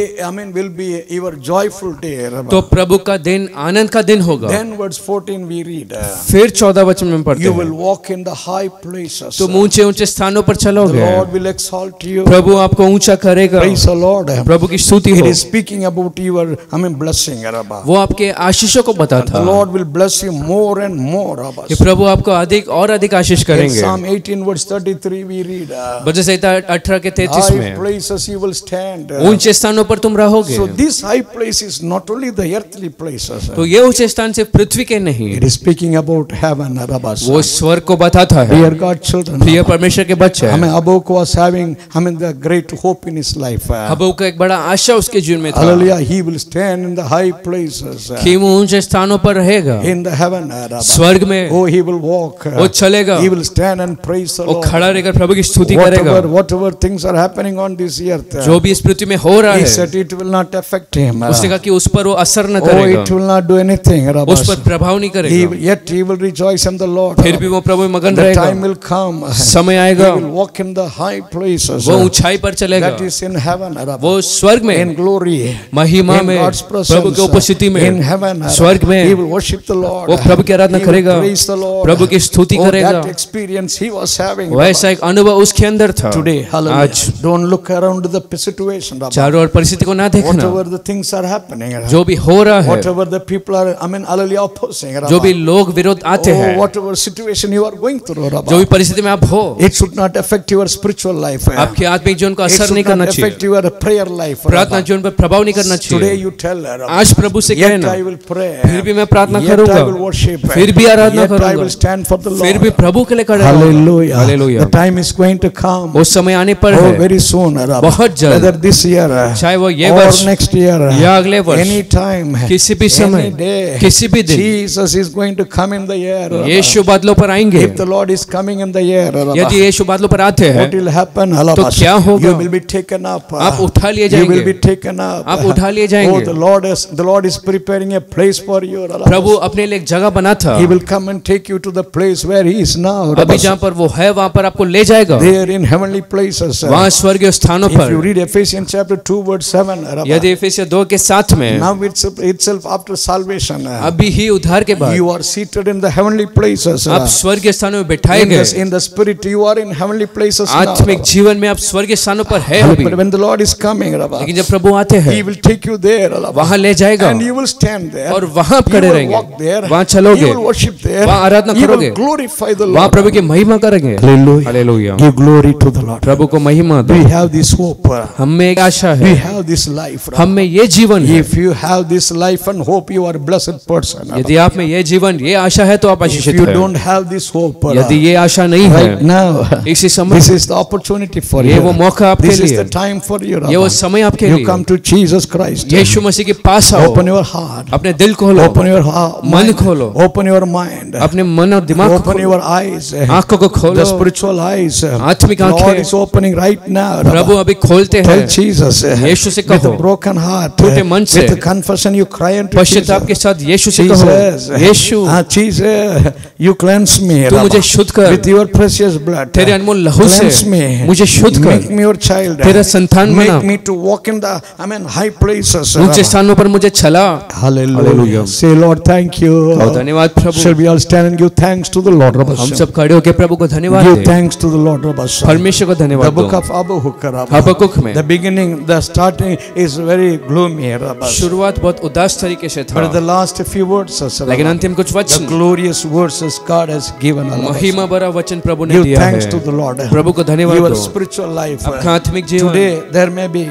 will be your joyful day. तो प्रभु का दिन आनंद का दिन होगा। Then verse 14 we read. फिर 14 वचन में पढ़ते You will हैं, walk in the high places. तुम ऊंचे ऊंचे स्थानों पर The चलोगे, Lord will exalt you. प्रभु आपको ऊंचा करेगा। Praise the Lord. प्रभु की स्तुति It हो। is speaking about your blessing. वो आपके आशीषों को बताता The है Lord will bless you more and more. कि प्रभु आपको अधिक और अधिक आशीष In करेंगे। Psalm 18 verse 33 we read. भजन संहिता 18 के 33 High में, places you will stand. ऊंचे स्थानों पर तुम रहोगे। So this high place is not only the earthly places. तो ये ऊंचे स्थान सिर्फ पृथ्वी के नहीं, It is speaking about heaven. वो स्वर्ग को बताता है। Dear God children. प्रिय परमेश्वर के बच्चे, Habakkuk was having the great hope in his life. Habakkuk का एक बड़ा आशा उसके जीवन में था Hallelujah. He will stand in the high places. कि वो ऊंचे स्थानों पर रहेगा, In the heaven. स्वर्ग में Oh, he will walk. वो चलेगा, He will stand and praise the वो Lord. खड़ा रहकर प्रभु की स्तुति करेगा। Whatever things are happening on this earth. जो भी इस पृथ्वी में हो रहा He है, said it will not affect him. उसने कहा कि उस पर वो असर न Oh, करेगा, it will not do anything. उस पर प्रभाव नहीं करेगा। Yet he will rejoice in the Lord. फिर भी वो प्रभु में मगन The रहेगा, time will come. समय He आएगा, will walk in the high places. वो ऊंचाई पर चलेगा, That is in heaven. वो स्वर्ग में In glory. महिमा In में God's presence. प्रभु की उपस्थिति In में heaven. स्वर्ग में He will worship the Lord. वो प्रभु की आराधना He will करेगा, praise the Lord. प्रभु की स्तुति Oh, करेगा। that experience he was having. वैसा एक अनुभव उसके अंदर था। Today, hallelujah. आज Don't look around the situation. चारों ओर परिस्थिति को ना देखना, Whatever the things are happening. जो भी हो रहा है, Whatever the people are, hallelujah, opposing. जो भी लोग विरोध आते Oh, हैं, whatever situation you are going through. जो भी परिस्थिति में आप हो, It should not affect your spiritual life. आपके आत्मिक जीवन को It असर should नहीं करना not affect चाहिए, your prayer life. प्रार्थना जीवन पर प्रभाव नहीं करना Today चाहिए। you tell her. आज प्रभु से Yet कहना, I will pray. फिर भी मैं प्रार्थना Yet I करूंगा, will worship. फिर भी आराधना Yet I करूंगा, will stand for the Lord. फिर भी प्रभु के लिए खड़ा रहूंगा। Hallelujah. Hallelujah. The time is going to come. उस समय आने पर Oh, है, very soon. बहुत जल्द, Whether this year चाहे वो ये or वर्ष next year, या अगले वर्ष, any time, किसी भी समय, any day, किसी भी दिन, Jesus is going to come in the air. यीशु बादलों पर आएंगे। If the Lord is coming in the air, यदि यीशु बादलों पर आते हैं, what will happen? तो क्या होगा? You will be taken up. आप उठा लिए You will जाएंगे, be taken up. आप उठा लिए Oh, जाएंगे। the Lord is preparing a place for you. प्रभु अपने लिए एक जगह बना था, He will come and take you to the place where He is now. अभी जहाँ पर वो है वहाँ पर आपको ले जाएगा, There in heavenly places. वहाँ स्वर्गीय स्थानों If you पर। read Ephesians chapter 2 verse 7. यदि इफिसियों 2 के 7 में, Now itself after salvation. अभी ही उद्धार के बाद You are seated in the heavenly places. आप स्वर्गीय स्थानों में बिठाए गए, In the spirit you are in heavenly places now. आत्मिक जीवन में आप स्वर्गीय स्थानों पर है अभी। But when the Lord is coming, लेकिन जब प्रभु आते He हैं, will take you there. वहाँ ले जाएगा, And you will stand there. और वहाँ आप You खड़े will रहेंगे, walk there. वहाँ चलोगे, You will worship there. वहाँ आराधना You will करोगे, glorify the वहाँ Lord. प्रभु की महिमा करेंगे। Hallelujah. Hallelujah. Give glory to the Lord. प्रभु को महिमा दो। We have this hope. हम में एक आशा We है, have this life. हम में ये जीवन है। If you have this life and hope, you are a blessed person. यदि आप में ये जीवन, ये आशा है तो आप If आशीषित you हैं। don't have this hope, यदि ये आशा नहीं right है now, इसी समय this is the opportunity for ये you. वो मौका आपके This is लिए the time for you. ये वो Rabba. समय आपके You लिए come to Jesus Christ. यीशु मसीह के पास आओ, Open your heart. अपने दिल खोलो, Open your heart. मन mind. खोलो, Open your mind. अपने मन और दिमाग को Open खोलो, your eyes. आंखों को The खोलो, spiritual eyes. आत्मिक Lord आंखें is opening right now. Rabba. प्रभु अभी खोलते Tell हैं। Jesus. यीशु से With a कहो, broken heart. टूटे मन से, With a confession you cry unto पश्चाताप के Jesus. साथ यीशु से कहो, Jesus. Yeshu Jesus. You cleanse me. तू Rabba. मुझे शुद्ध कर, With your precious blood. तेरे अनमोल लहू Cleanse से me. मुझे शुद्ध कर, Make me your child. तेरा संतान बना, Make me to walk in the high places. ऊंचे स्थानों पर मुझे चला। Hallelujah. Hallelujah. Say Lord thank you. और धन्यवाद प्रभु। Shall we all stand and give thanks to the Lord? Rabba. हम सब खड़े होकर प्रभु को धन्यवाद Give दें, thanks to the Lord. Rabba. परमेश्वर को The धन्यवाद book दो। of Habakkuk. Rabba. हबक्कुक में The beginning, the starting is very gloomy. Rabba. शुरुआत बहुत उदास तरीके से But था, the last few words, लेकिन अंतिम कुछ the वचन, glorious verses God has given. महिमा भरा वचन प्रभु ने Give दिया thanks है। to the Lord. प्रभु को धन्यवाद Your दो। spiritual life. आपका आत्मिक जीवन Today there may be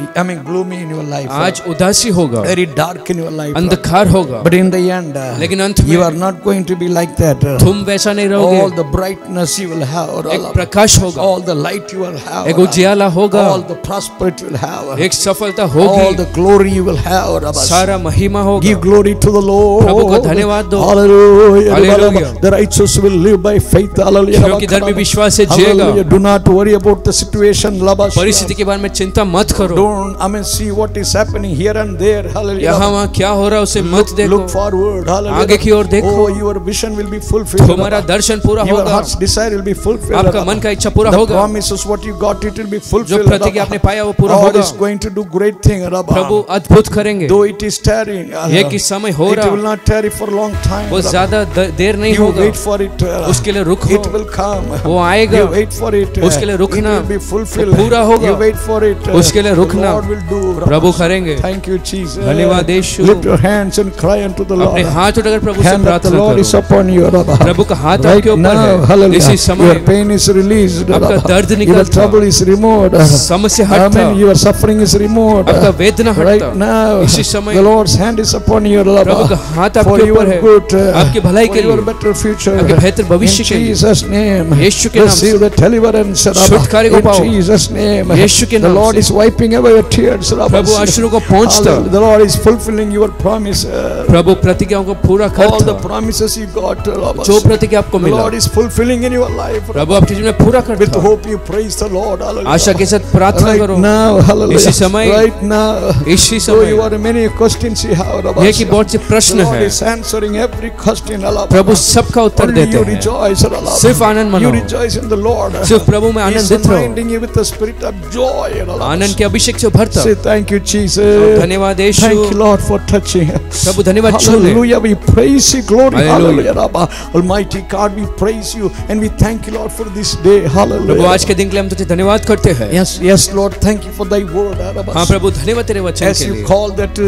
gloomy in your life. आज उदासी होगा, Very dark in your life. अंधकार होगा, But in the end, लेकिन अंत you में are not going to be like that. तुम वैसा नहीं All रहोगे। the brightness you will have, एक प्रकाश होगा, all the light you will have, एक उजियाला होगा, all the prosperity you will have, एक सफलता all होगी, the glory you will have. सारा महिमा होगा। Give glory to the Lord. प्रभु को धन्यवाद दो। Hallelujah. Hallelujah. The righteous will live by faith. Hallelujah. क्योंकि धर्मी विश्वास से जिएगा। Hallelujah. Do not worry about the situation. परिस्थिति के बारे में चिंता मत करो, Don't see what is happening here and there. Hallelujah. यहाँ वहाँ क्या हो रहा है उसे मत देखो, Look forward. Hallelujah. आगे की ओर देखो। Oh, your vision will be fulfilled. तुम्हारा दर्शन पूरा Your होगा, heart's desire will be fulfilled. आपका मन का इच्छा पूरा The होगा, promises what you got it will be जो fulfilled. प्रतिज्ञा आपने पाया वो पूरा God होगा। is going to do great thing. प्रभु अद्भुत करेंगे, Though it is tarrying, ये कि समय हो it will रहा, not tarry for a long time. वो ज्यादा देर नहीं You होगा, wait for it. उसके लिए रुको, It will come. वो आएगा, You wait for it. उसके लिए It रुकना, will be fulfilled. वो पूरा होगा, You wait for it. उसके लिए The रुकना, Lord will do. प्रभु करेंगे। Thank you, Jesus. धन्यवाद यीशु। Lift your hands and cry unto the अपने Lord. हाथ उठाकर प्रभु से Hand of the प्रार्थना Lord is करो, upon you. प्रभु का हाथ Right आपके ऊपर now, है, hallelujah. इसी Your समय pain is released. आपका दर्द Your निकलता, trouble is removed. समस्या हटता, Amen. Your suffering is removed. आपका वेदना Right हटता, now, इसी समय the Lord's hand is upon you. प्रभु का हाथ For आपके your ऊपर है, good, आपकी भलाई for के your लिए, better future. आपके बेहतर In भविष्य के लिए, Jesus' name, यीशु के नाम से, receive the deliverance. छुटकारे को In पाओ, Jesus' name, यीशु के the नाम Lord से, is wiping away your tears. प्रभु अश्रुओं को पोंछता, Hallelujah. The Lord is fulfilling your promise. प्रभु प्रतिज्ञाओं को पूरा All the करता, promises you got. जो प्रतिज्ञा आपको The मिला Lord is fulfilling in your life. प्रभु आपके जीवन में पूरा With करता। hope you praise the Lord. Hallelujah. आशा के साथ प्रार्थना Right करो, now, hallelujah. इसी समय, Right now, इसी though you समय are many questions you have. यह कि बहुत से The प्रश्न Lord हैं, is answering every question. Hallelujah. प्रभु सबका उत्तर Only देते you हैं, rejoice. Hallelujah. सिर्फ आनंद You मनाओ, rejoice in the Lord. सिर्फ प्रभु में He is आनंदित रहो, anointing you with the spirit of joy. Hallelujah. आनंद के अभिषेक से भरता। Say thank you, Jesus. धन्यवाद यीशु, Thank you, Lord, for touching. प्रभु धन्यवाद छू ले। Hallelujah. We praise you. Glory. Hallelujah. Hallelujah. Rabba. Almighty God, we praise you and we thank you, Lord, for this day. Prabhu Hallelujah. आज के दिन के लिए हम तुझे धन्यवाद करते हैं। Yes, yes, Lord. Thank you for thy word. Rabba. हाँ प्रभु धन्यवाद तेरे वचन As के you लिए, call that,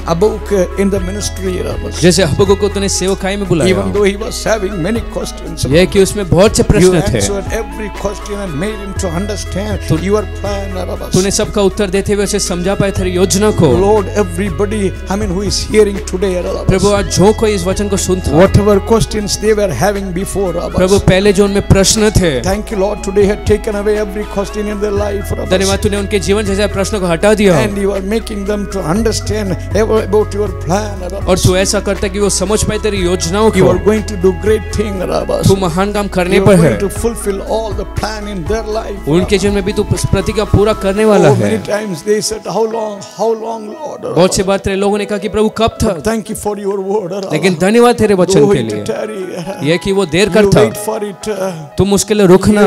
Habakkuk in the ministry. Rabba. जैसे हबक्कुक को तूने सेवकाई में बुलाया, Even though he was having many questions, यह कि उसमें बहुत से you प्रश्न थे, answered every question and made him to understand your plan. Rabba. तूने सबका उत्तर देते हुए उसे समझा पाए तेरी योजना को। Lord, everybody, who is hearing today, Rabba. प्रभु आज जो कोई इस वचन को सुनता, Whatever questions they were having before, Rabba. प्रभु पहले जो उनमें प्रश्न थे, Thank you, Lord, today had taken away every question in their life, Rabba. धन्यवाद तूने उनके जीवन से प्रश्नों को हटा दिया, And you are making them to understand about your plan, Rabba. और तू ऐसा करता कि वो समझ पाए तेरी योजनाओं You को। are going to do great thing, Rabba. तू महान काम करने You पर are है, going to fulfill all the plan in their life. उनके जीवन में भी तू प्रतिज्ञा पूरा करने वाला Oh, है। many times they said, how long, Lord? बहुत से बार तेरे लोगों ने कहा कि प्रभु कब था, Thank you for your word, Rabba. लेकिन धन्यवाद तेरे वचन Though के it लिए, tarry, यह कि वो देर you करता, wait for it. तुम उसके लिए रुकना,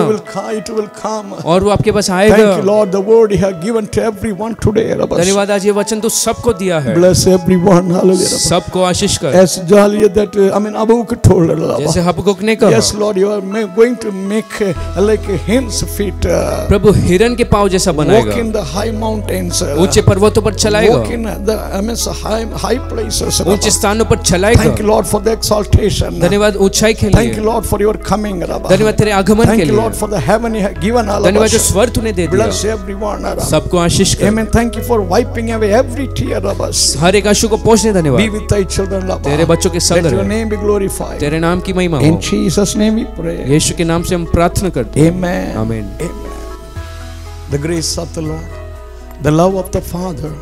It will come. और वो आपके पास Thank you, आएगा। Lord, the word you have given to everyone today, Rabba. धन्यवाद आज ये वचन तू सबको दिया है, Bless everyone, hallelujah. Rabba. सबको आशीष कर, As Jaliah that, Habakkuk told, Rabba. जैसे हबक्कुक ने कहा, Yes, Lord, you are going to make like a hen's feet. प्रभु हिरन के पाँव जैसा Walk बनाएगा, in the high mountains. ऊंचे पर्वतों पर Walk चलाएगा, in the high places. ऊंचे स्थानों पर Thank you, चलाएगा। Lord, for the exaltation. धन्यवाद ऊंचाई के Thank you, लिए, Lord, for your coming, Rabba. धन्यवाद तेरे आगमन के Thank you, लिए, Lord, for the heaven you have given all of धन्यवाद जो us. स्वर तूने दे दिया, Bless everyone, Rabba. सबको आशीष कर, Amen. Thank you for wiping away every tear of us. हर एक आंसू को पोंछने Be धन्यवाद, with thy children, Rabba. तेरे बच्चों के संग Let your रहे, name be glorified. glorified. तेरे नाम की महिमा In हो। Jesus' name we pray. यीशु के नाम से हम प्रार्थना करते हैं। Amen. आमीन। Amen. The grace of the Lord, the love of the Father,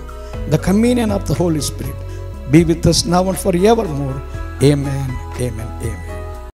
the communion of the Holy Spirit be with us now and forevermore. Amen. Amen. Amen.